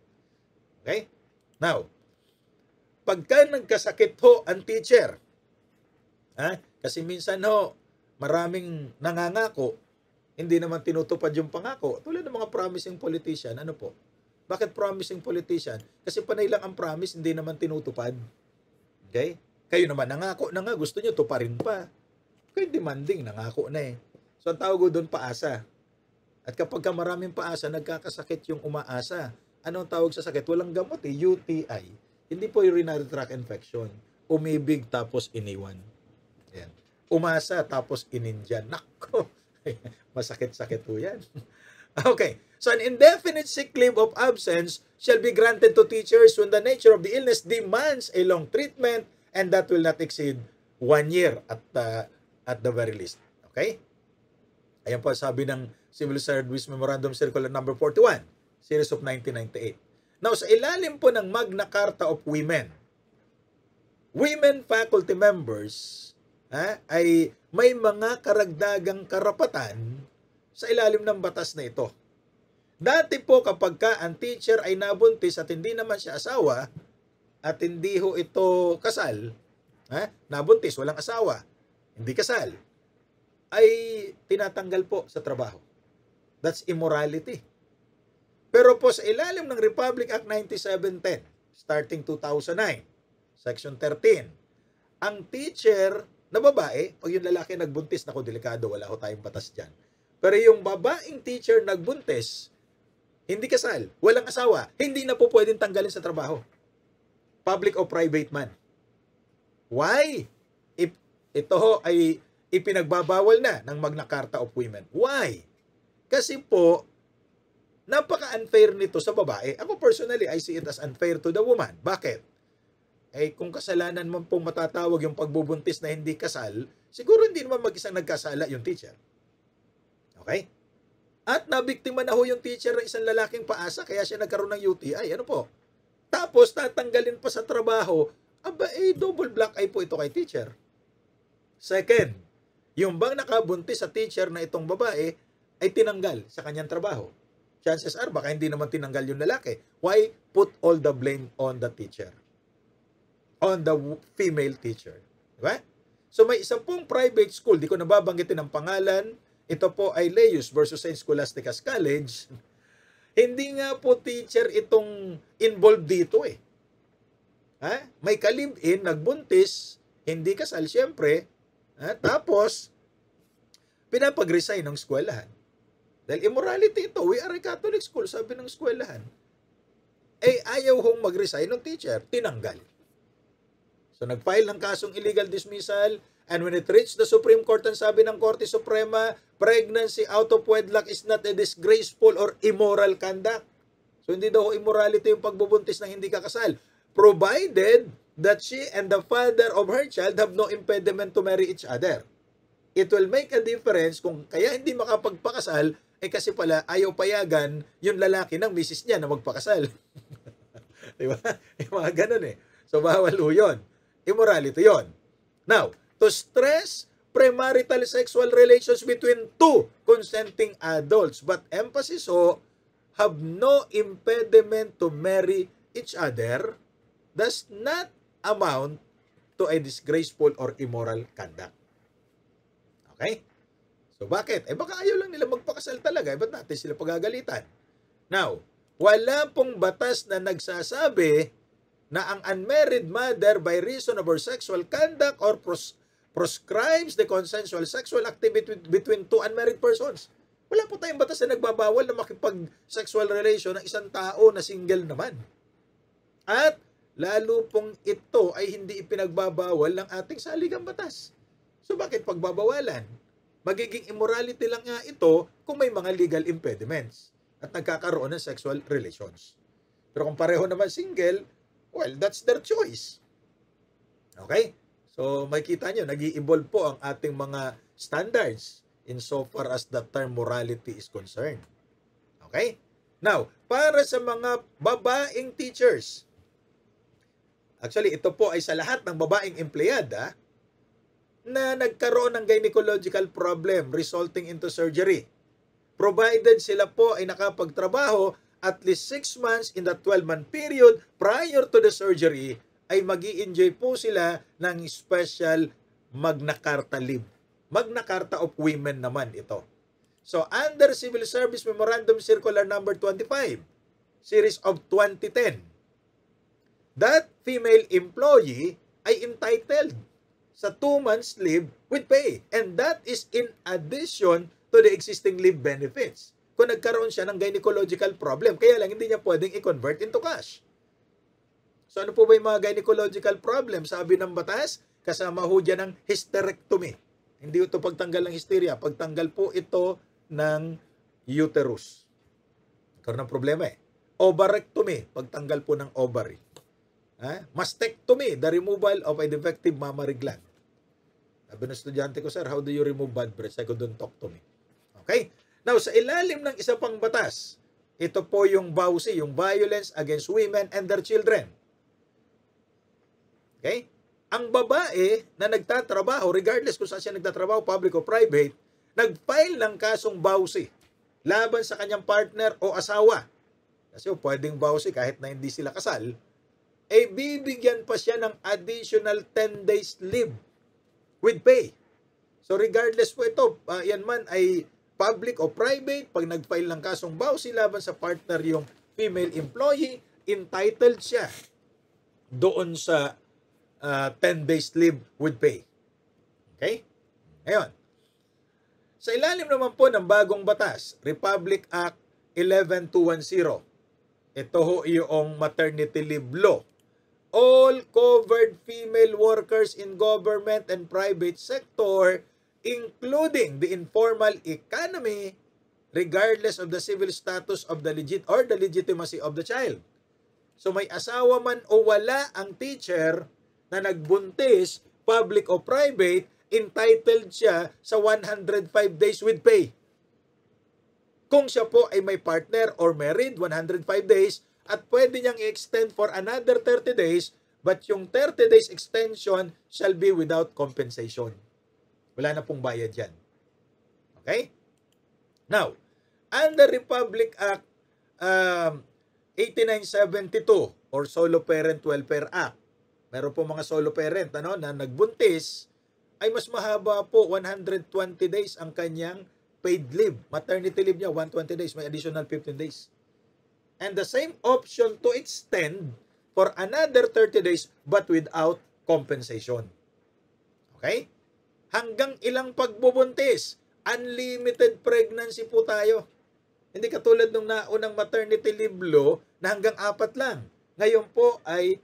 Okay? Now, pagka nagkasakit ho ang teacher, kasi minsan ho, maraming nangangako, hindi naman tinutupad yung pangako. Tulad ng mga promising politician, ano po? Bakit promising politician? Kasi panay lang ang promise, hindi naman tinutupad. Okay? Kayo naman, nangako na nga, gusto nyo tuparin pa. Kayo demanding, nangako na eh. So, ang tawag ko doon, paasa. At kapag ka maraming paasa, nagkakasakit yung umaasa. Anong tawag sa sakit? Walang gamot eh, UTI. Hindi po urinary tract infection. Umibig tapos iniwan. Yan. Umasa tapos inindyan. Nako! Masakit-sakit po yan. Okay. So, an indefinite sick leave of absence shall be granted to teachers when the nature of the illness demands a long treatment and that will not exceed 1 year at the very least. Okay? Ayan po sabi ng Civil Service Memorandum Circular number 41, series of 1998. Now, sa ilalim po ng Magna Carta of Women, women faculty members ay may mga karagdagang karapatan sa ilalim ng batas na ito. Dati po kapag ka ang teacher ay nabuntis at hindi naman siya asawa at hindi ho ito kasal, nabuntis, walang asawa, hindi kasal, ay tinatanggal po sa trabaho. That's immorality. Pero po sa ilalim ng Republic Act 9710, starting 2009, Section 13, ang teacher na babae, pag yung lalaki nagbuntis, naku, delikado, wala ho tayong batas dyan. Pero yung babaeng teacher nagbuntis, hindi kasal, walang asawa, hindi na po pwedeng tanggalin sa trabaho. Public o private man. Why? Ito ho ay ipinagbabawal na ng Magna Carta of Women. Why? Kasi po, napaka-unfair nito sa babae. Ako personally, I see it as unfair to the woman. Bakit? Kung kasalanan mo pong matatawag yung pagbubuntis na hindi kasal, siguro hindi naman mag-isang nagkasala yung teacher. Okay? At nabiktima na ho yung teacher ng isang lalaking paasa, kaya siya nagkaroon ng UTI. Ano po? Tapos, tatanggalin pa sa trabaho, double black eye po ito kay teacher. Second, yung bang nakabuntis sa teacher na itong babae, ay tinanggal sa kanyang trabaho. Chances are, baka hindi naman tinanggal yung lalaki. Why put all the blame on the teacher? On the female teacher. Diba? So may isa pong private school, di ko nababanggitin ang pangalan, ito po ay Leius versus St. Scholastica's College. Hindi nga po teacher itong involved dito eh. Ha? May ka-live-in, nagbuntis, hindi kasal syempre, tapos pinapag-resign ng eskwelahan. Dahil immorality ito, we are a Catholic school, sabi ng eskwelahan. Eh, ayaw hong mag-resign ng teacher, tinanggal. So, nag-file ng kasong illegal dismissal, and when it reached the Supreme Court, ang sabi ng Korte Suprema, pregnancy out of wedlock is not a disgraceful or immoral conduct. So, hindi daw immorality yung pagbubuntis ng hindi kakasal, provided that she and the father of her child have no impediment to marry each other. It will make a difference kung kaya hindi makapagpakasal, kasi pala ayaw payagan yung lalaki ng misis niya na magpakasal. Diba? Yung mga ganun eh. So, bawal ho yun. Immorality yun. Now, to stress premarital sexual relations between two consenting adults, but emphasis ho, have no impediment to marry each other, does not amount to a disgraceful or immoral conduct. Okay? So, bakit? Baka ayaw lang nila magpakasal talaga. Ba't natin sila pagagalitan? Now, wala pong batas na nagsasabi na ang unmarried mother by reason of her sexual conduct or proscribes the consensual sexual activity between two unmarried persons. Wala po tayong batas na nagbabawal na makipag-sexual relation ng isang tao na single naman. At lalo pong ito ay hindi ipinagbabawal ng ating saligang batas. So bakit pagbabawalan? Magiging immorality lang nga ito kung may mga legal impediments at nagkakaroon ng sexual relations. Pero kung pareho naman single, well, that's their choice. Okay? So makikita nyo, nag-i-evolve po ang ating mga standards insofar as the term morality is concerned. Okay? Now, para sa mga babaeng teachers, actually ito po ay sa lahat ng babaeng empleyada na nagkaroon ng gynecological problem resulting into surgery. Provided sila po ay nakapagtrabaho at least 6 months in the 12-month period prior to the surgery, ay magi-enjoy po sila ng special Magna Carta leave. Magna Carta of Women naman ito. So, under Civil Service Memorandum Circular Number 25, Series of 2010, that female employee ay entitled sa 2 months leave with pay. And that is in addition to the existing leave benefits. Kung nagkaroon siya ng gynecological problem, kaya lang hindi niya pwedeng i-convert into cash. So ano po ba yung mga gynecological problem? Sabi ng batas, kasama ho dyan ng hysterectomy. Hindi ito pagtanggal ng hysteria. Pagtanggal po ito ng uterus. Nagkaroon ng problema eh. Ovarectomy, pagtanggal po ng ovary. Mastectomy, the removal of a defective mammary gland. Sabi ng estudyante ko, sir, how do you remove bad breath? Psychodontotomy. Okay? Now, sa ilalim ng isa pang batas, ito po yung VAUSI, yung Violence Against Women and Their Children. Okay? Ang babae na nagtatrabaho, regardless kung saan siya nagtatrabaho, public o private, nag-file ng kasong VAUSI laban sa kanyang partner o asawa. Kasi pwedeng VAUSI kahit na hindi sila kasal, bibigyan pa siya ng additional 10 days leave with pay. So regardless po ito, yan man ay public o private, pag nag-file ng kasong VAUSI laban sa partner yung female employee, entitled siya doon sa 10 days leave with pay. Okay? Ngayon, sa ilalim naman po ng bagong batas, Republic Act 11210, ito ho yung maternity leave law. All covered female workers in government and private sector, including the informal economy, regardless of the civil status of the legitimacy of the child. So may asawa man o wala ang teacher na nagbuntis, public o private, entitled siya sa 105 days with pay. Kung siya po ay may partner or married, 105 days, at pwede niyang i-extend for another 30 days, but yung 30 days extension shall be without compensation. Wala na pong bayad yan. Okay? Now, under Republic Act 8972 or Solo Parent Welfare Act, meron po mga solo parent na nagbuntis, ay mas mahaba po, 120 days ang kanyang paid leave. Maternity leave niya, 120 days, may additional 15 days. And the same option to extend for another 30 days but without compensation. Okay? Hanggang ilang pagbubuntis? Unlimited pregnancy po tayo. Hindi katulad nung naunang maternity leave law na hanggang 4 lang. Ngayon po ay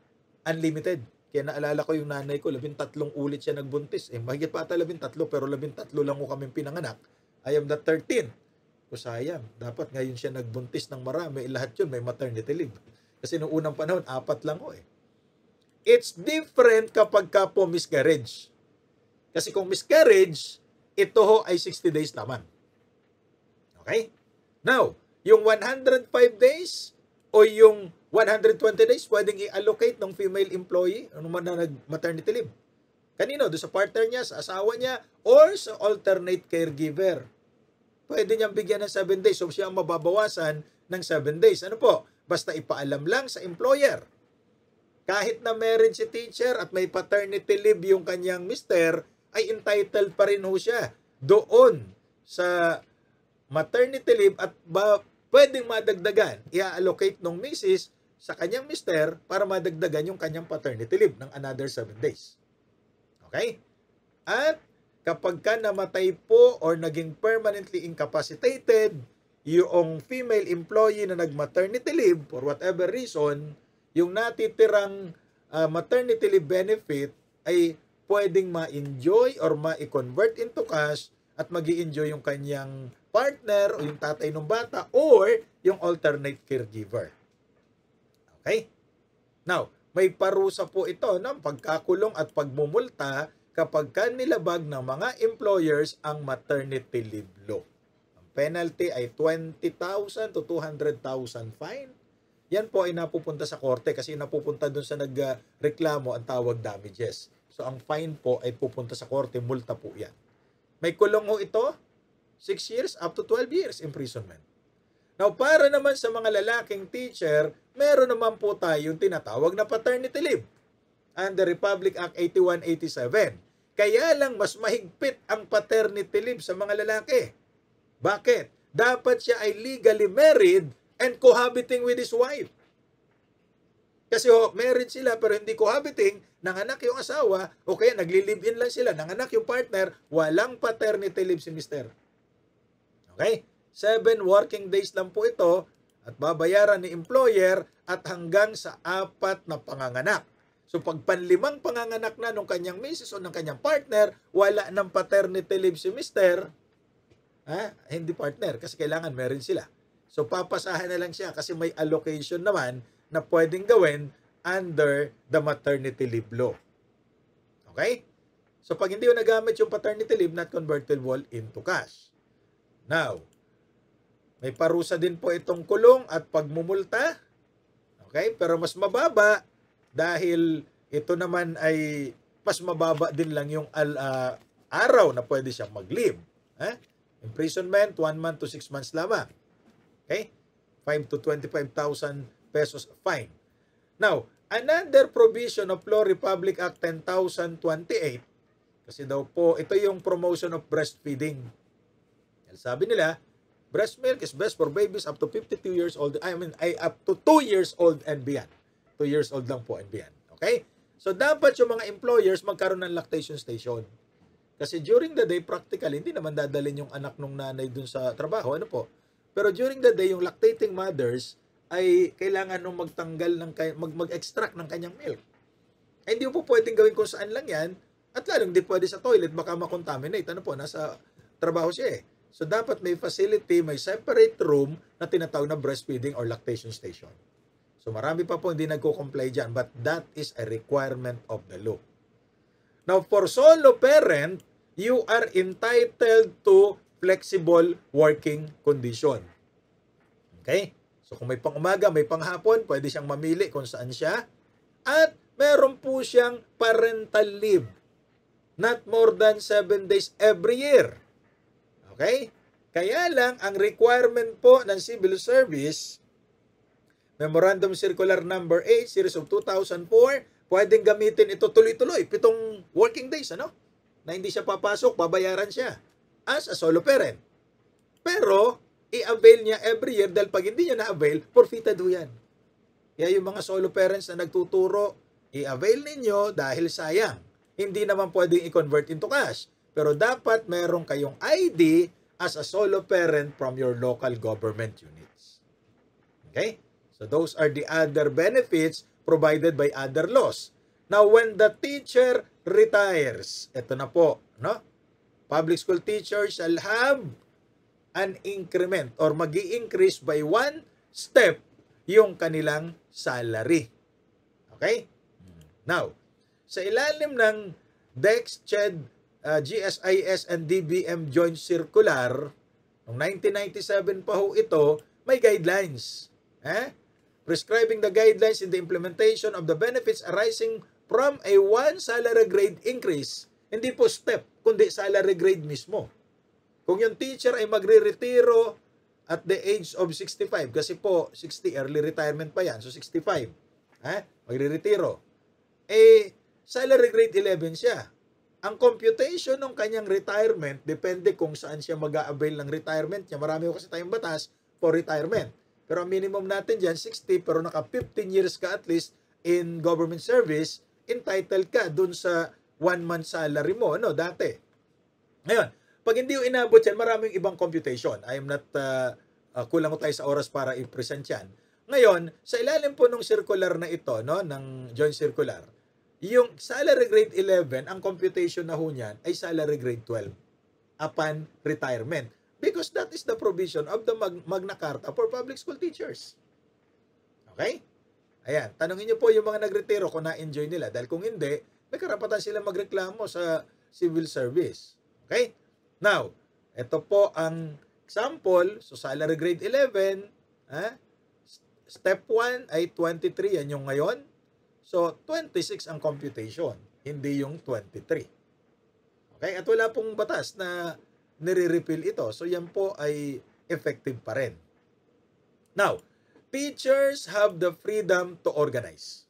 unlimited. Kaya naalala ko yung nanay ko, 13 ulit siya nagbuntis. Mahigit pa ata 13, pero 13 lang ko kami pinanganak. I am the 13th. O sayang, dapat ngayon siya nagbuntis ng marami. Lahat yun may maternity leave. Kasi noong unang panahon, 4 lang ko eh. It's different kapag ka po miscarriage. Kasi kung miscarriage, ito ho ay 60 days naman. Okay? Now, yung 105 days o yung 120 days, pwedeng i-allocate ng female employee ano man na nag-maternity leave. Kanino? Doon sa partner niya, sa asawa niya, or sa alternate caregiver. Pwede niyang bigyan ng 7 days. So, siya ang mababawasan ng 7 days. Ano po? Basta ipaalam lang sa employer. Kahit na married si teacher at may paternity leave yung kanyang mister, ay entitled pa rin ho siya doon sa maternity leave at pwedeng madagdagan. I-allocate ng misis sa kanyang mister para madagdagan yung kanyang paternity leave ng another 7 days. Okay? At kapag ka namatay po or naging permanently incapacitated yung female employee na nag-maternity leave for whatever reason, yung natitirang maternity leave benefit ay pwedeng ma-enjoy or ma-convert into cash at magi-enjoy yung kanyang partner o yung tatay ng bata or yung alternate caregiver. Okay? Now, may parusa po ito ng pagkakulong at pagmumulta kapag nilabag ng mga employers ang maternity leave law. Ang penalty ay 20,000 to 200,000 fine. Yan po ay napupunta sa korte kasi napupunta dun sa nagreklamo ang tawag damages. So, ang fine po ay pupunta sa korte, multa po yan. May kulong ho ito, 6 years up to 12 years imprisonment. Now, para naman sa mga lalaking teacher, meron naman po tayong tinatawag na paternity leave under Republic Act 8187. Kaya lang mas mahigpit ang paternity leave sa mga lalaki. Bakit? Dapat siya ay legally married and cohabiting with his wife. Kasi married sila pero hindi cohabiting, nanganak yung asawa, o kaya nagli-live-in lang sila, nanganak yung partner, walang paternity leave si mister. Okay? 7 working days lang po ito at babayaran ni employer at hanggang sa 4 na panganganak. So pag panlimang panganganak na ng kanyang misis o ng kanyang partner, wala ng paternity leave si mister, hindi partner kasi kailangan meron sila. So papasahan na lang siya kasi may allocation naman na pwedeng gawin under the maternity leave law. Okay? So pag hindi mo nagamit yung paternity leave, not convertible into cash. Now, may parusa din po itong kulong at pagmumulta. Okay? Pero mas mababa dahil ito naman ay mas mababa din lang yung araw na pwede siyang mag-leave. Imprisonment, 1 month to 6 months lamang. Okay? 5 to 25,000 pesos fine. Now, another provision of Law Republic Act 10,028, kasi daw po, ito yung promotion of breastfeeding. Sabi nila, breast milk is best for babies up to 52 years old. Up to 2 years old and beyond. 2 years old lang po and beyond. Okay? So, dapat yung mga employers magkaroon ng lactation station. Kasi during the day, practically, hindi naman dadalhin yung anak ng nanay dun sa trabaho. Ano po? Pero during the day, yung lactating mothers ay kailangan nung magtanggal ng mag-extract ng kanyang milk. Ay, hindi po pwedeng gawin kung saan lang yan. At lalong hindi pwede sa toilet, baka makontaminate. Ano po? Nasa trabaho siya eh. So, dapat may facility, may separate room na tinatawag na breastfeeding or lactation station. So, marami pa po hindi nagko-comply dyan, but that is a requirement of the law. Now, for solo parent, you are entitled to flexible working condition. Okay? So, kung may pang-umaga, may pang-hapon, pwede siyang mamili kung saan siya. At meron po siyang parental leave. Not more than 7 days every year. Okay? Kaya lang, ang requirement po ng civil service, Memorandum Circular Number 8, Series of 2004, pwedeng gamitin ito tuloy-tuloy, 7 working days, ano? Na hindi siya papasok, babayaran siya as a solo parent. Pero, i-avail niya every year dahil pag hindi niya na-avail, forfeited ho yan. Kaya yung mga solo parents na nagtuturo, i-avail ninyo dahil sayang. Hindi naman pwedeng i-convert into cash. Pero dapat meron kayong ID as a solo parent from your local government units. Okay? So those are the other benefits provided by other laws. Now, when the teacher retires, ito na po, no? Public school teachers shall have an increment or magi-increase by 1 step yung kanilang salary. Okay? Now, sa ilalim ng DepEd, GSIS and DBM Joint Circular, noong 1997 pa ho ito, may guidelines. Prescribing the guidelines in the implementation of the benefits arising from a 1 salary grade increase. Hindi po step, kundi salary grade mismo. Kung yung teacher ay magre-retiro at the age of 65, kasi po 60 early retirement pa yan, so 65, magre-retiro. Salary grade 11 siya. Ang computation ng kanyang retirement, depende kung saan siya mag-a-avail ng retirement niya. Marami ko kasi tayong batas for retirement. Pero ang minimum natin dyan, 60, pero naka 15 years ka at least in government service, entitled ka dun sa 1-month salary mo, dati. Ngayon, pag hindi yung inabot yan, maraming ibang computation. I am not, kulang ko tayo sa oras para i-present yan. Ngayon, sa ilalim po ng circular na ito, ng joint circular, yung salary grade 11, ang computation na ho niyan ay salary grade 12 upon retirement. Because that is the provision of the Magna Carta for public school teachers. Okay? Ayan, tanungin niyo po yung mga nagretiro kung na-enjoy nila. Dahil kung hindi, may karapatan sila magreklamo sa civil service. Okay? Now, ito po ang example. So, salary grade 11, step 1 ay 23, yan yung ngayon. So, 26 ang computation, hindi yung 23. Okay? At wala pong batas na nire-repeal ito. So, yan po ay effective pa rin. Now, teachers have the freedom to organize.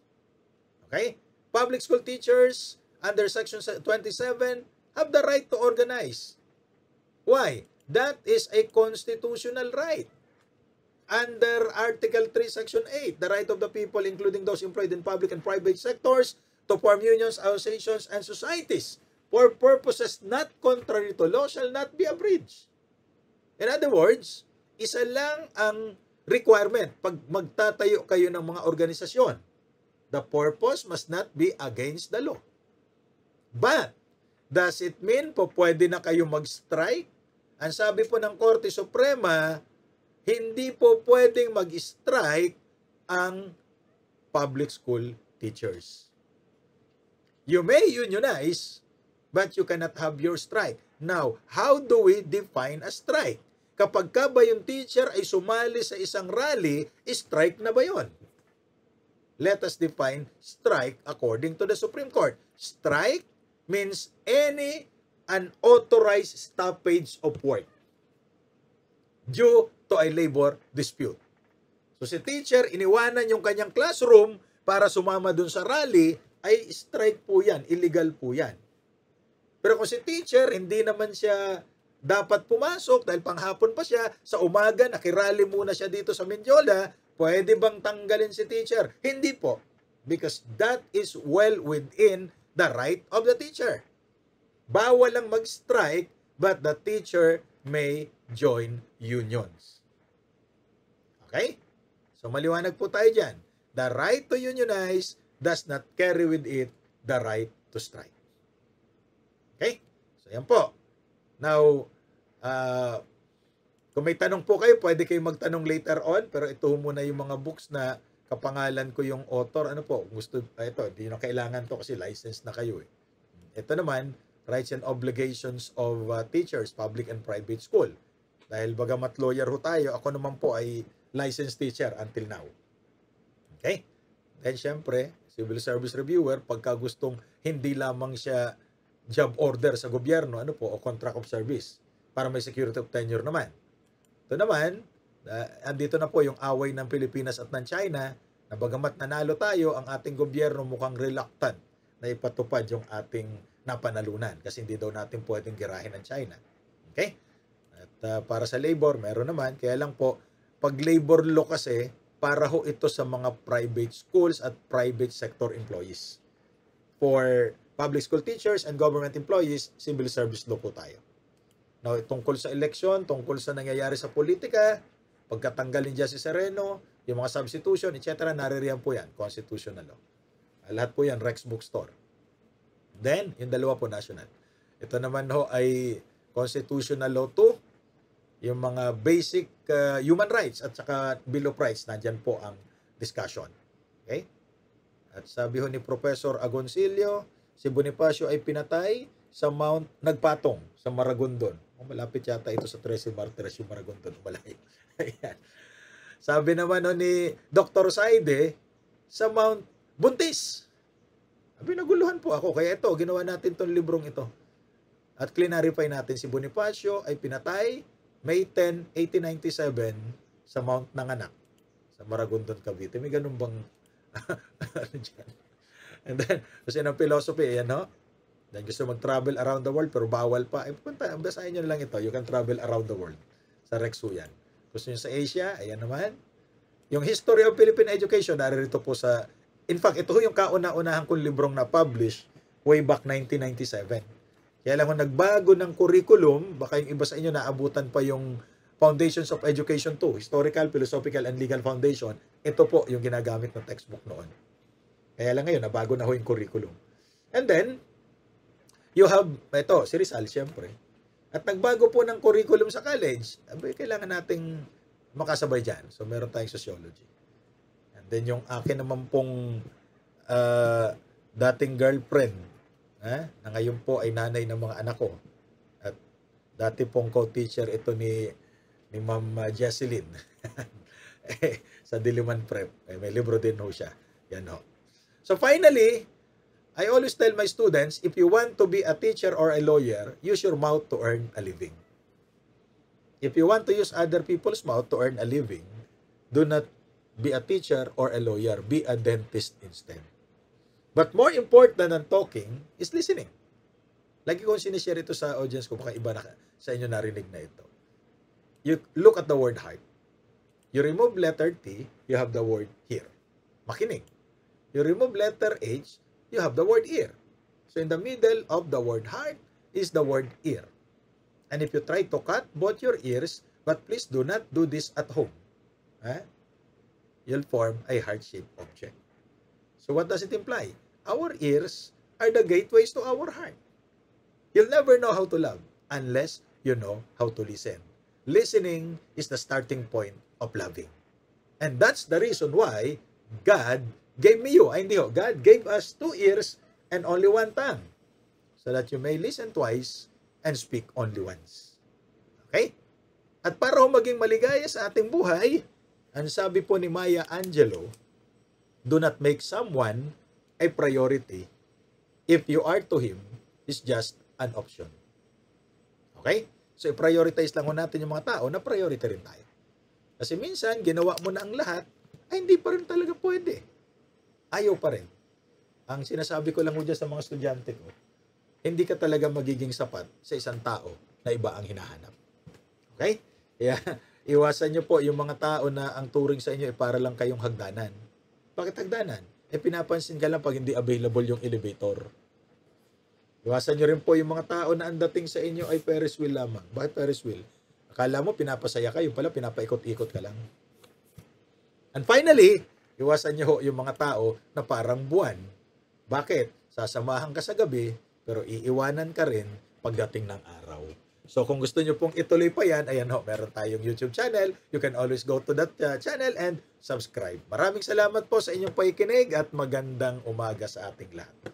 Okay? Public school teachers under Section 27 have the right to organize. Why? That is a constitutional right. Under Article 3, Section 8, the right of the people, including those employed in public and private sectors, to form unions, associations, and societies for purposes not contrary to law shall not be abridged. In other words, isa lang ang requirement pag magtatayo kayo ng mga organisasyon. The purpose must not be against the law. But, does it mean po pwede na kayo mag-strike? Ang sabi po ng Korte Suprema, hindi po pwedeng mag-strike ang public school teachers. You may unionize, but you cannot have your strike. Now, how do we define a strike? Kapag ka ba yung teacher ay sumali sa isang rally, strike na ba yun? Let us define strike according to the Supreme Court. Strike means any unauthorized stoppage of work due to a labor dispute. So si teacher, iniwanan yung kanyang classroom para sumama dun sa rally, ay strike po yan, illegal po yan. Pero kung si teacher, hindi naman siya dapat pumasok dahil panghapon pa siya, sa umaga, nakirally muna siya dito sa Mendiola, pwede bang tanggalin si teacher? Hindi po. Because that is well within the right of the teacher. Bawal lang mag-strike, but the teacher may join unions. Okay? So maliwanag po tayo dyan. The right to unionize does not carry with it the right to strike. Okay? So yan po. Now, kung may tanong po kayo, pwede kayo magtanong later on, pero ito muna yung mga books na kapangalan ko yung author. Ano po? Gusto, ito, hindi na kailangan to kasi licensed na kayo. Ito naman, Rights and Obligations of Teachers, Public and Private School. Dahil bagamat lawyer ho tayo, ako naman po ay licensed teacher until now. Okay? Then syempre, civil service reviewer, pagka gustong hindi lamang siya job order sa gobyerno, o contract of service. para may security of tenure naman. Ito naman, andito na po yung away ng Pilipinas at ng China, na bagamat nanalo tayo, ang ating gobyerno mukhang reluctant na ipatupad yung ating napanalunan kasi hindi daw natin pwedeng girahin ng China. Okay? At para sa labor, meron naman. Kaya lang po, pag labor law kasi, para ho ito sa mga private schools at private sector employees. For public school teachers and government employees, civil service law po tayo. Now, tungkol sa eleksyon, tungkol sa nangyayari sa politika, pagkatanggal ni Justice Sereno, yung mga substitution, etc., naririyan po yan, constitutional law. Lahat po yan, Rex Bookstore. Then, yung dalawa po, national. Ito naman ho ay constitutional law 2, yung mga basic human rights at saka Bill of Rights, nandyan po ang discussion. Okay? At sabi ho ni Professor Agoncillo, si Bonifacio ay pinatay sa Mount Nagpatong, sa Maragondon. Malapit yata ito sa 13 Martires, yung Maragondon. Malayo. Ayan. Sabi naman ni Dr. Saide, sa Mount Buntis. Sabi, naguluhan po ako. Kaya ito, ginawa natin itong librong ito. At clarify natin, si Bonifacio ay pinatay May 10, 1897 sa Mount Nanganak, sa Maragondon, Cavite. May ganun bang ano dyan? And then, kasi ng philosophy, ayan, no? Then gusto mag-travel around the world, pero bawal pa. Punta, basahin nyo na lang ito. You can travel around the world. Sa Rexu yan. Gusto nyo sa Asia, ayan naman. Yung History of Philippine Education, naririto po sa... In fact, ito yung kauna-unahan kong librong na-publish way back 1997. Kaya lang kung nagbago ng curriculum, baka yung iba sa inyo naabutan pa yung Foundations of Education 2, Historical, Philosophical, and Legal Foundation. Ito po yung ginagamit ng textbook noon. Kaya lang ngayon, nabago na ho yung curriculum. And then, you have, ito, si Rizal, siyempre. At nagbago po ng curriculum sa college, kailangan nating makasabay dyan. So, meron tayong sociology. And then, yung akin naman pong dating girlfriend, na ngayon po ay nanay ng mga anak ko. At dati pong co-teacher ito ni Ma'am Jesseline sa Diliman Prep. May libro din ho siya. Yan ho. So, finally, I always tell my students, if you want to be a teacher or a lawyer, use your mouth to earn a living. If you want to use other people's mouth to earn a living, do not be a teacher or a lawyer. Be a dentist instead. But more important than talking is listening. Lagi kong sinishare ito sa audience ko, baka iba na sa inyo narinig na ito. You look at the word heart. You remove letter T, you have the word hear. Makinig. You remove letter H, you have the word ear. So in the middle of the word heart is the word ear. And if you try to cut both your ears, but please do not do this at home, you'll form a heart-shaped object. So what does it imply? Our ears are the gateways to our heart. You'll never know how to love unless you know how to listen. Listening is the starting point of loving. And that's the reason why God gave me you. Ay, hindi ho. God gave us 2 ears and only 1 tongue so that you may listen twice and speak only once. Okay? At para maging maligaya sa ating buhay, ang sabi po ni Maya Angelou, do not make someone a priority if you are to him is just an option. Okay? So, i-prioritize lang natin yung mga tao na priority rin tayo. Kasi minsan, ginawa mo na ang lahat, ay hindi pa rin talaga pwede. Ayaw pa rin. Ang sinasabi ko lang dyan sa mga estudyante ko, hindi ka talaga magiging sapat sa isang tao na iba ang hinahanap. Okay? Kaya, iwasan nyo po yung mga tao na ang turing sa inyo ay para lang kayong hagdanan. Bakit hagdanan? Pinapansin ka lang pag hindi available yung elevator. Iwasan nyo rin po yung mga tao na ang dating sa inyo ay Ferris wheel lamang. Bakit Ferris wheel? Akala mo pinapasaya ka, yung pala pinapaikot-ikot ka lang. And finally, iwasan nyo yung mga tao na parang buwan. Bakit? Sasamahan ka sa gabi, pero iiwanan ka rin pagdating ng araw. So kung gusto nyo pong ituloy pa yan, ayan ho, meron tayong YouTube channel. You can always go to that channel and subscribe. Maraming salamat po sa inyong pakikinig at magandang umaga sa ating lahat.